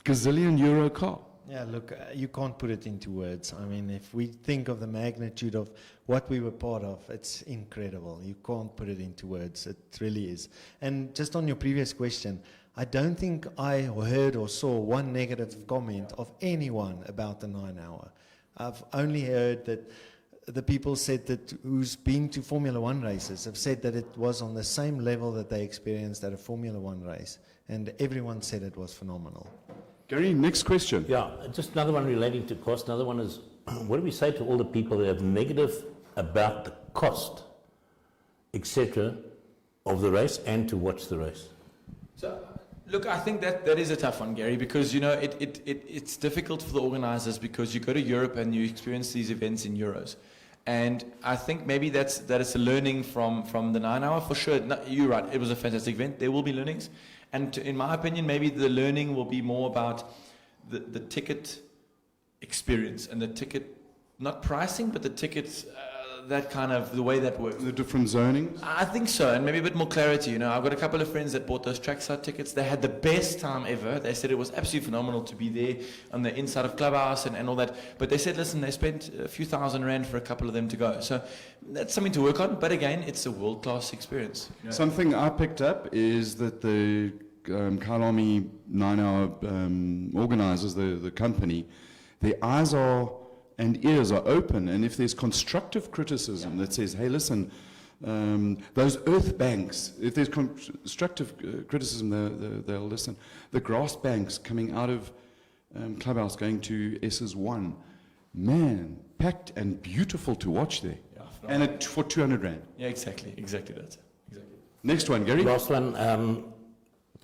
gazillion euro car? Yeah, look, you can't put it into words. I mean, if we think of the magnitude of what we were part of, it's incredible. You can't put it into words. It really is. And just on your previous question, I don't think I heard or saw one negative comment of anyone about the 9 hour. I've only heard that the people said that who's been to Formula One races have said that it was on the same level that they experienced at a Formula One race. And everyone said it was phenomenal. Gary, next question. Yeah, just another one relating to cost. Another one is, what do we say to all the people that have negative about the cost, etc., of the race and to watch the race? So, look, I think that is a tough one, Gary, because, it's difficult for the organizers because you go to Europe and you experience these events in euros. And I think maybe that is a learning from the 9 hour, for sure. No, you're right, it was a fantastic event. There will be learnings. And in my opinion, maybe the learning will be more about the ticket experience and the ticket, not pricing, but the tickets, that kind of, the way that works. The different zonings? I think so, and maybe a bit more clarity. I've got a couple of friends that bought those trackside tickets. They had the best time ever. They said it was absolutely phenomenal to be there on the inside of Clubhouse and all that. But they said, listen, they spent a few $1,000 for a couple of them to go. So that's something to work on. But again, it's a world-class experience. Something I picked up is that the Kyalami 9 hour organizers, the company, their eyes and ears are open, and if there's constructive criticism that says, hey, listen, those earth banks, if there's constructive criticism, they'll listen. The grass banks coming out of Clubhouse going to SS1, man, packed and beautiful to watch there. Yeah, and for 200 Rand. Yeah, exactly that. Exactly. Next one, Gary. Last one,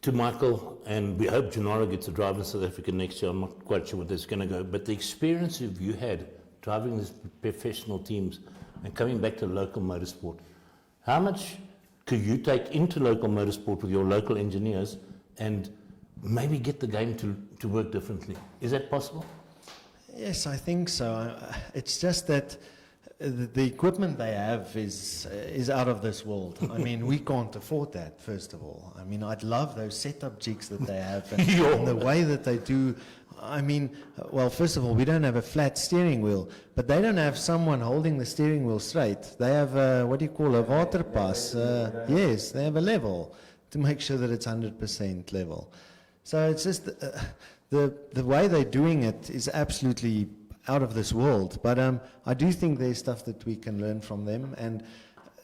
to Michael, and we hope Gennaro gets a drive in South Africa next year. I'm not quite sure where this is going to go, but the experience of you had driving these professional teams and coming back to local motorsport, how much could you take into local motorsport with your local engineers and maybe get the game to work differently? Is that possible? Yes, I think so. It's just that the equipment they have is out of this world. I mean, we can't afford that, first of all. I mean, I'd love those setup jigs that they have and the way that they do. I mean, well, first of all, we don't have a flat steering wheel, but they don't have someone holding the steering wheel straight. They have a waterpas. Yes, they have a level to make sure that it's 100% level. So it's just the way they're doing it is absolutely out of this world. But I do think there's stuff that we can learn from them, and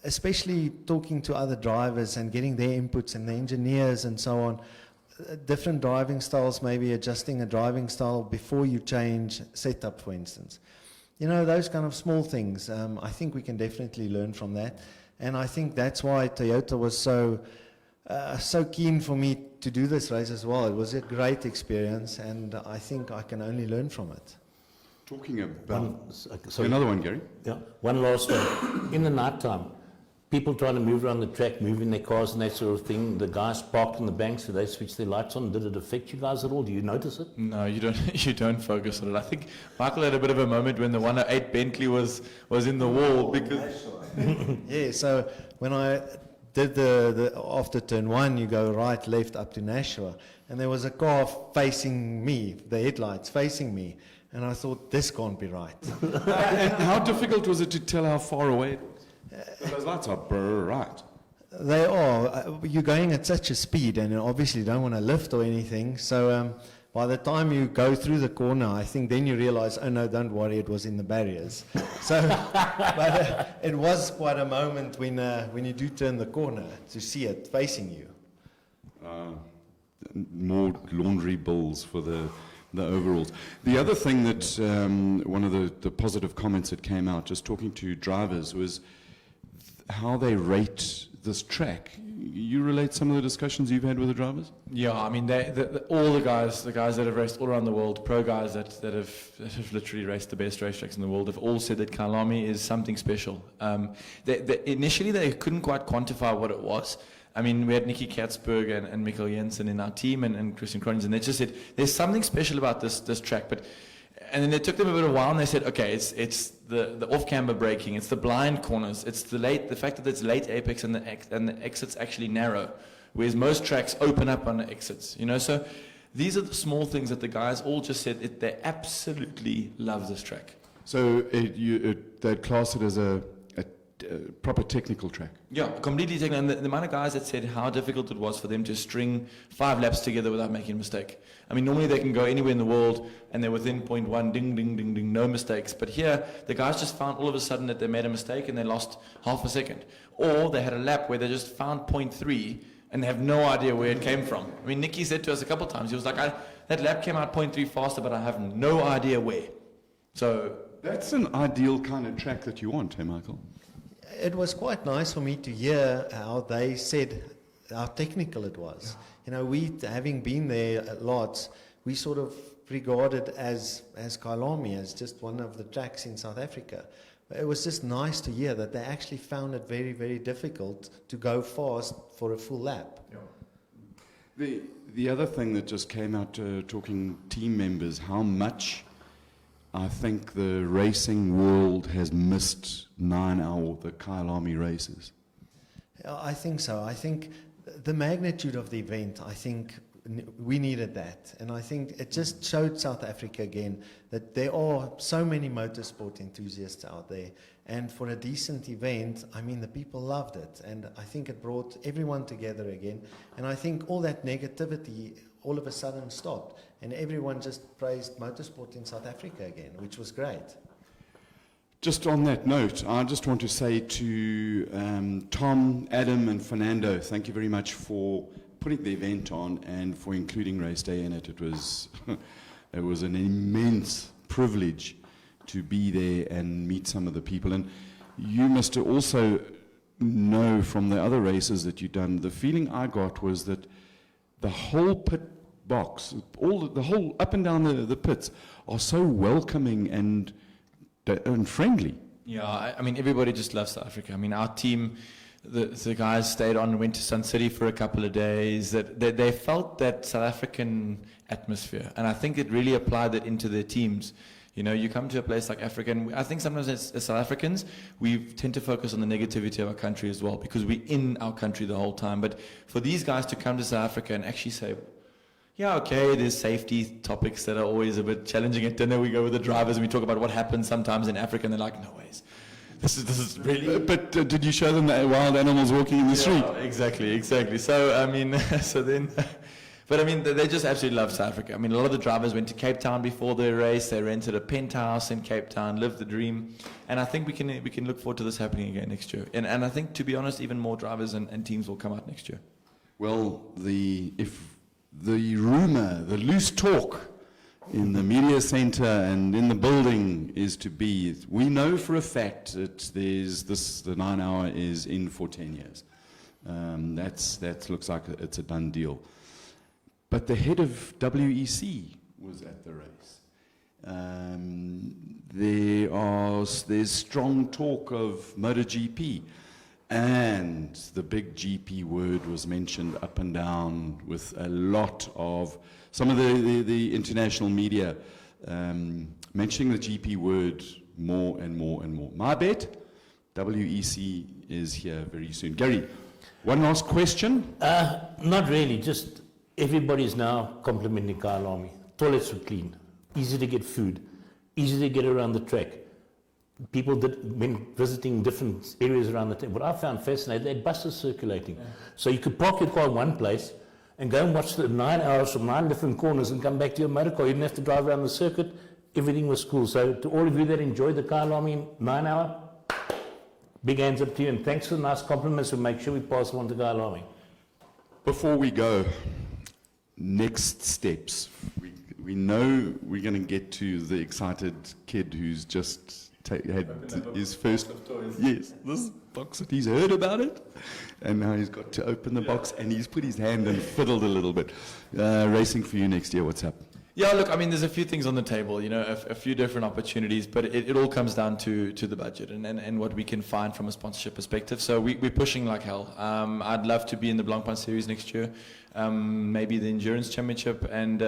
especially talking to other drivers and getting their inputs and the engineers and so on. Different driving styles, maybe adjusting a driving style before you change setup, for instance. Those kind of small things. I think we can definitely learn from that. And I think that's why Toyota was so so keen for me to do this race as well. It was a great experience, and I think I can only learn from it. Talking about... Sorry. Another one, Gary. Yeah, one last one. In the night time, people trying to move around the track, moving their cars and that sort of thing. The guys parked on the bank, so they switched their lights on. Did it affect you guys at all? Do you notice it? No, you don't. You don't focus on it. I think Michael had a bit of a moment when the 108 Bentley was in the wall because. Yeah, so when I did the after turn 1, you go right, left up to Nashua, and there was a car facing me, the headlights facing me, and I thought, this can't be right. And how difficult was it to tell how far away it was? Those lights are bright. They are. You're going at such a speed, and you obviously don't want to lift or anything. So by the time you go through the corner, I think then you realize, oh no, don't worry, it was in the barriers. So, but it was quite a moment when you do turn the corner to see it facing you. More laundry bills for the overalls. The other thing that one of the positive comments that came out, just talking to drivers, was how they rate this track. You relate some of the discussions you've had with the drivers? Yeah, I mean, all the guys that have raced all around the world, pro guys that have literally raced the best racetracks in the world, have all said that Kyalami is something special. Initially, they couldn't quite quantify what it was. I mean, we had Nicky Katzberg and Mikkel Jensen in our team and Christian Cronins, and they just said, there's something special about this track. And then it took them a bit of a while, and they said, okay, it's the off-camber braking, it's the blind corners, it's the fact that it's late apex and the exit's actually narrow, whereas most tracks open up on the exits, you know. So these are the small things that the guys all just said they absolutely love this track. So they'd class it as a proper technical track. Yeah, completely technical. And the amount of guys that said how difficult it was for them to string 5 laps together without making a mistake. I mean, normally they can go anywhere in the world and they're within 0.1, ding, ding, ding, ding, no mistakes. But here, the guys just found all of a sudden that they made a mistake and they lost half a second. Or they had a lap where they just found 0.3 and they have no idea where it came from. I mean, Nicky said to us a couple of times, he was like, that lap came out 0.3 faster, but I have no idea where. So that's an ideal kind of track that you want, hey, Michael? It was quite nice for me to hear how they said how technical it was. You know, we, having been there lots, we sort of regarded as Kyalami as just one of the tracks in South Africa. It was just nice to hear that they actually found it very, very difficult to go fast for a full lap. Yeah. The other thing that just came out talking team members, how much I think the racing world has missed the Kyalami races. I think so. I think the magnitude of the event, I think we needed that. And I think it just showed South Africa again that there are so many motorsport enthusiasts out there. And for a decent event, I mean, the people loved it. And I think it brought everyone together again. And I think all that negativity all of a sudden stopped. And everyone just praised motorsport in South Africa again, which was great. Just on that note, I just want to say to Tom, Adam, and Fernando, thank you very much for putting the event on and for including race day in it. It was an immense privilege to be there and meet some of the people. And you must also know from the other races that you've done, the feeling I got was that the whole pit box, the whole up and down the pits are so welcoming and friendly. Yeah, I mean, everybody just loves South Africa. I mean, our team, the guys stayed on and went to Sun City for a couple of days. They felt that South African atmosphere, and I think it really applied that into their teams. You know, you come to a place like Africa, and I think sometimes as South Africans, we tend to focus on the negativity of our country as well, because we're in our country the whole time. But for these guys to come to South Africa and actually say, yeah, okay, there's safety topics that are always a bit challenging. At dinner, we go with the drivers and we talk about what happens sometimes in Africa, and they're like, no ways. This is really... But did you show them the wild animals walking in the street? Exactly. So, I mean, but I mean, they just absolutely love South Africa. I mean, a lot of the drivers went to Cape Town before their race. They rented a penthouse in Cape Town, lived the dream. And I think we can look forward to this happening again next year. And I think, to be honest, even more drivers and teams will come out next year. Well, if the rumor, the loose talk in the media center and in the building is to be, we know for a fact that the 9 hour is in for 10 years. That looks like it's a done deal. But the head of WEC was at the race. There's strong talk of MotoGP, and the big GP word was mentioned up and down with a lot of some of the international media mentioning the GP word more and more and more. My bet, WEC is here very soon. Gary, one last question. Not really, just everybody's now complimenting Kyalami. Toilets were clean, easy to get food, easy to get around the track. People that been visiting different areas around the track. What I found fascinating, they had buses circulating. Yeah. So you could park your car in one place and go and watch the 9 hours from 9 different corners and come back to your motor car. You didn't have to drive around the circuit. Everything was cool. So to all of you that enjoyed the Kyalami 9 hour, big hands up to you, and thanks for the nice compliments. We'll make sure we pass them on to Kyalami. Before we go, next steps. We know we're going to get to the excited kid who's just had his first, yes, this box that he's heard about it, and now he's got to open the box, and he's put his hand and fiddled a little bit. Racing for you next year, what's up? Yeah, look, I mean, there's a few things on the table, you know, a few different opportunities, but it all comes down to the budget and what we can find from a sponsorship perspective. So we're pushing like hell. I'd love to be in the Blancpain Series next year, maybe the Endurance Championship, and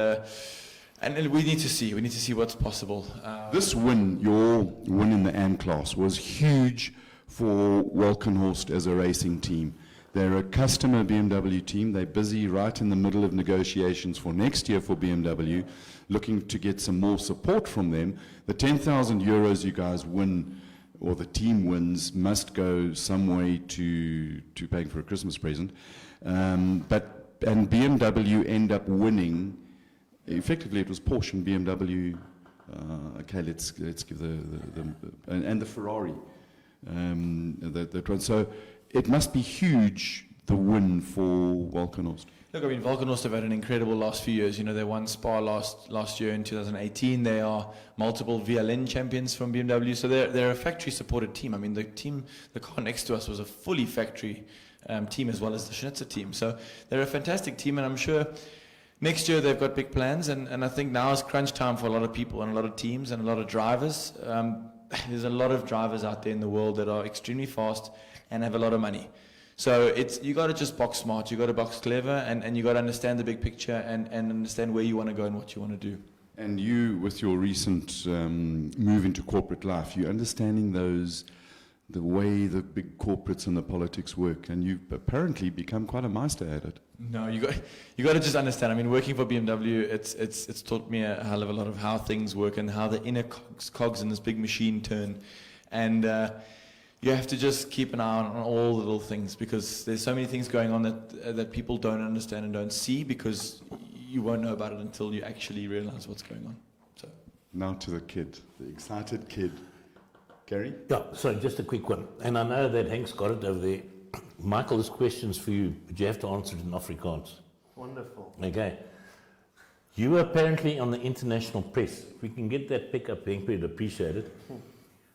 we need to see what's possible. This win, your win in the AM class, was huge for Walkenhorst as a racing team. They're a customer BMW team. They're busy right in the middle of negotiations for next year for BMW, looking to get some more support from them. The 10,000 euros you guys win, or the team wins, must go some way to paying for a Christmas present. And BMW end up winning. Effectively, it was Porsche and BMW. Okay, let's give and the Ferrari. That one. So it must be huge, the win for Walkenhorst. Look, I mean, Walkenhorst have had an incredible last few years. You know, they won Spa last year in 2018. They are multiple VLN champions from BMW. So they're a factory-supported team. I mean, the car next to us was a fully factory team as well as the Schnitzer team. So they're a fantastic team, and I'm sure next year they've got big plans. And I think now is crunch time for a lot of people and a lot of teams and a lot of drivers. There's a lot of drivers out there in the world that are extremely fast and have a lot of money. So you got to just box smart, you got to box clever, and you got to understand the big picture and understand where you want to go and what you want to do. And you, with your recent move into corporate life, you're understanding the way the big corporates and the politics work, and you've apparently become quite a master at it. No, you got to just understand. I mean, working for BMW, it's taught me a hell of a lot of how things work and how the inner cogs in this big machine turn, and you have to just keep an eye on all the little things, because there's so many things going on that people don't understand and don't see, because you won't know about it until you actually realize what's going on. So now to the kid, the excited kid. Gary? Yeah, so just a quick one. And I know that Hank's got it over there. Michael has questions for you, but you have to answer it in Afrikaans. Wonderful. Okay. You were apparently on the international press. If we can get that pick up, Henk, we'd appreciate it.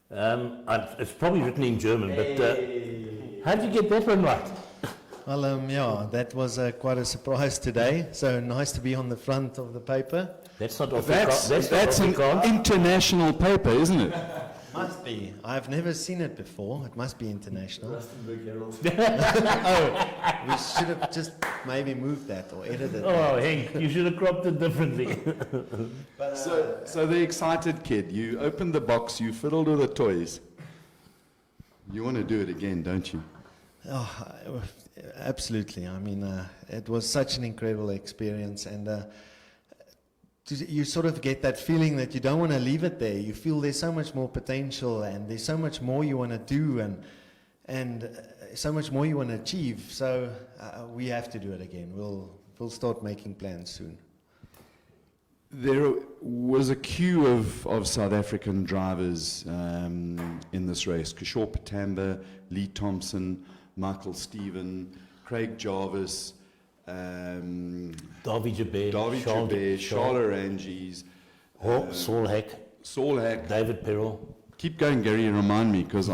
It's probably written in German, but how did you get that one right? Well, yeah, that was quite a surprise today. So nice to be on the front of the paper. That's not Afrikaans. That's an international paper, isn't it? Must be. I've never seen it before. It must be international. Oh, we should have just maybe moved that or edited it. Oh, Henk, you should have cropped it differently. But, so the excited kid, you opened the box, you fiddled with the toys. You want to do it again, don't you? Oh, absolutely. I mean, it was such an incredible experience, and you sort of get that feeling that you don't want to leave it there. You feel there's so much more potential, and there's so much more you want to do, and so much more you want to achieve. So we have to do it again. We'll start making plans soon. There was a queue of South African drivers in this race. Kishore Patamba, Lee Thompson, Michael Stephen, Craig Jarvis, Davy Jabir, Charles Arangis, Saul Hack, David David Perrell, Keep going, Gary, and remind me, because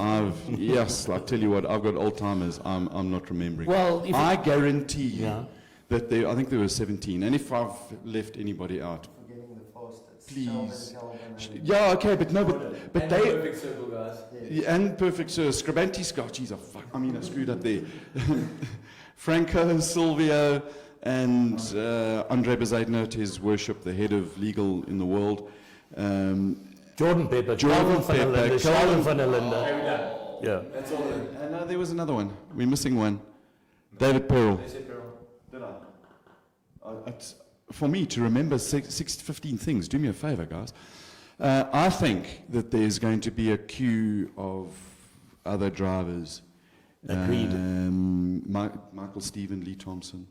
yes, I tell you what, I've got Alzheimer's, I'm not remembering. Well, if I guarantee you Yeah. that I think there were 17, and if I've left anybody out, Forgetting the fastest. please. Yeah, okay, but no, but they... Perfect circle, guys. Yeah, and perfect, sir. Scribanti Scott, geez, I screwed up there. Franco, Silvio, and Andre Bezuidenhout, his worship, the head of legal in the world. Jordan Pepper, Jordan Calvin van der Pepper, Linde, Calvin- Sheldon van der Linde. Yeah. That's all. And there was another one. We're missing one. David Pearl. Did I? It's, for me to remember 15 things, do me a favor, guys. I think that there's going to be a queue of other drivers. Agreed. Michael Stephen, Lee Thompson.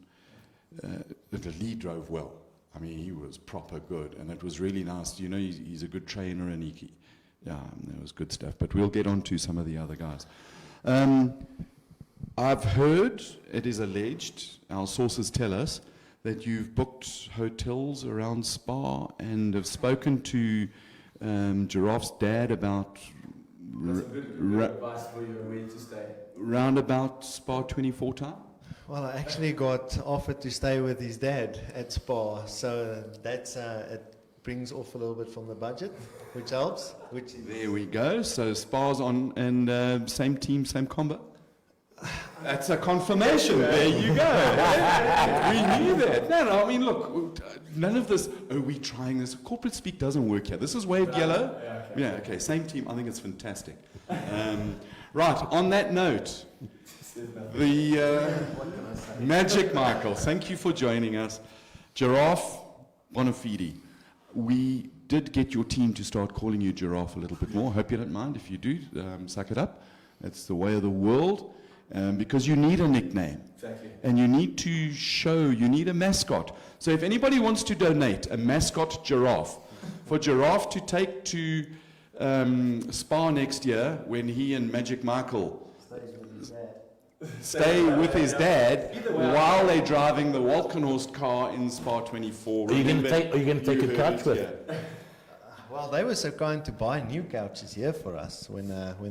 Lee drove well. I mean, he was proper good, and it was really nice. You know, he's a good trainer, and that was good stuff. But we'll get on to some of the other guys. I've heard, it is alleged, our sources tell us, that you've booked hotels around Spa and have spoken to Giraffe's dad about advice for you where to stay. round about Spa 24 time? Well, I actually got offered to stay with his dad at Spa, so that's it brings off a little bit from the budget, which helps. There we go. So Spa's on, and same team, same combo. That's a confirmation. There you go. We knew that. No, I mean, look, none of this, we trying this. Corporate speak doesn't work here. This is WavedYellow. Yeah, okay, same team. I think it's fantastic. Right, on that note, the Magic Michael, thank you for joining us. Giraffe Bonafede, we did get your team to start calling you Giraffe a little bit more. Hope you don't mind. If you do, suck it up. That's the way of the world. Because you need a nickname. Exactly. And you need to show, you need a mascot. So if anybody wants to donate a mascot giraffe, for Giraffe to take to Spa next year when he and Magic Michael stay with his dad while they're driving the Walkenhorst car in Spa 24. Are you going to take a couch with it? Well, they were so kind to buy new couches here for us when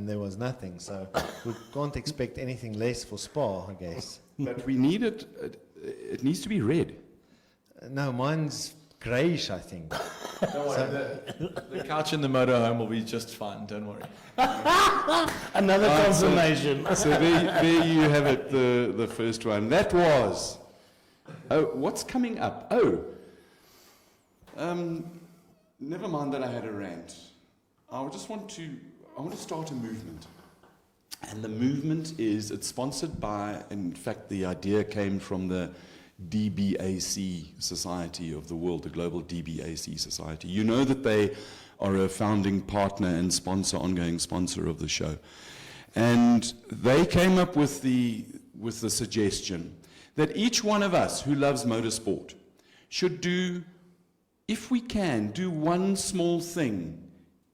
there was nothing, so we can't expect anything less for Spa, I guess. But we need it, it needs to be red. No, mine's greyish, I think. Don't worry, the couch in the motorhome will be just fine, don't worry. Another Right, confirmation. So there you have it, the first one. That was, what's coming up? Never mind that I had a rant. I want to start a movement. And the movement it's sponsored by, in fact, the idea came from the DBAC Society of the World, the Global DBAC Society. You know that they are a founding partner and ongoing sponsor of the show. And they came up with the suggestion that each one of us who loves motorsport should do, if we can, do one small thing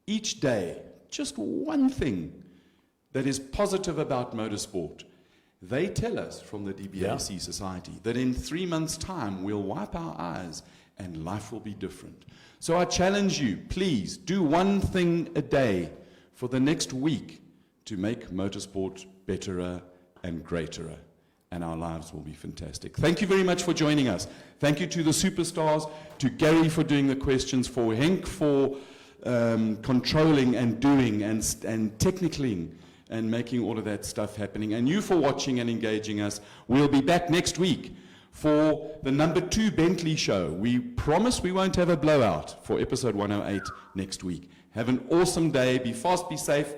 each day, just one thing that is positive about motorsport. They tell us from the DBAC Society that in 3 months' time we'll wipe our eyes and life will be different. So I challenge you, please do one thing a day for the next week to make motorsport betterer and greater, and our lives will be fantastic. Thank you very much for joining us. Thank you to the superstars, to Gary for doing the questions, for Henk for controlling and doing and technically and making all of that stuff happening, and you for watching and engaging us. We'll be back next week for the number 2 Bentley show. We promise we won't have a blowout for episode 108 next week. Have an awesome day, be fast, be safe,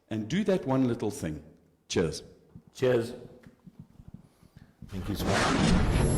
and do that one little thing. Cheers. Cheers. Thank you so much.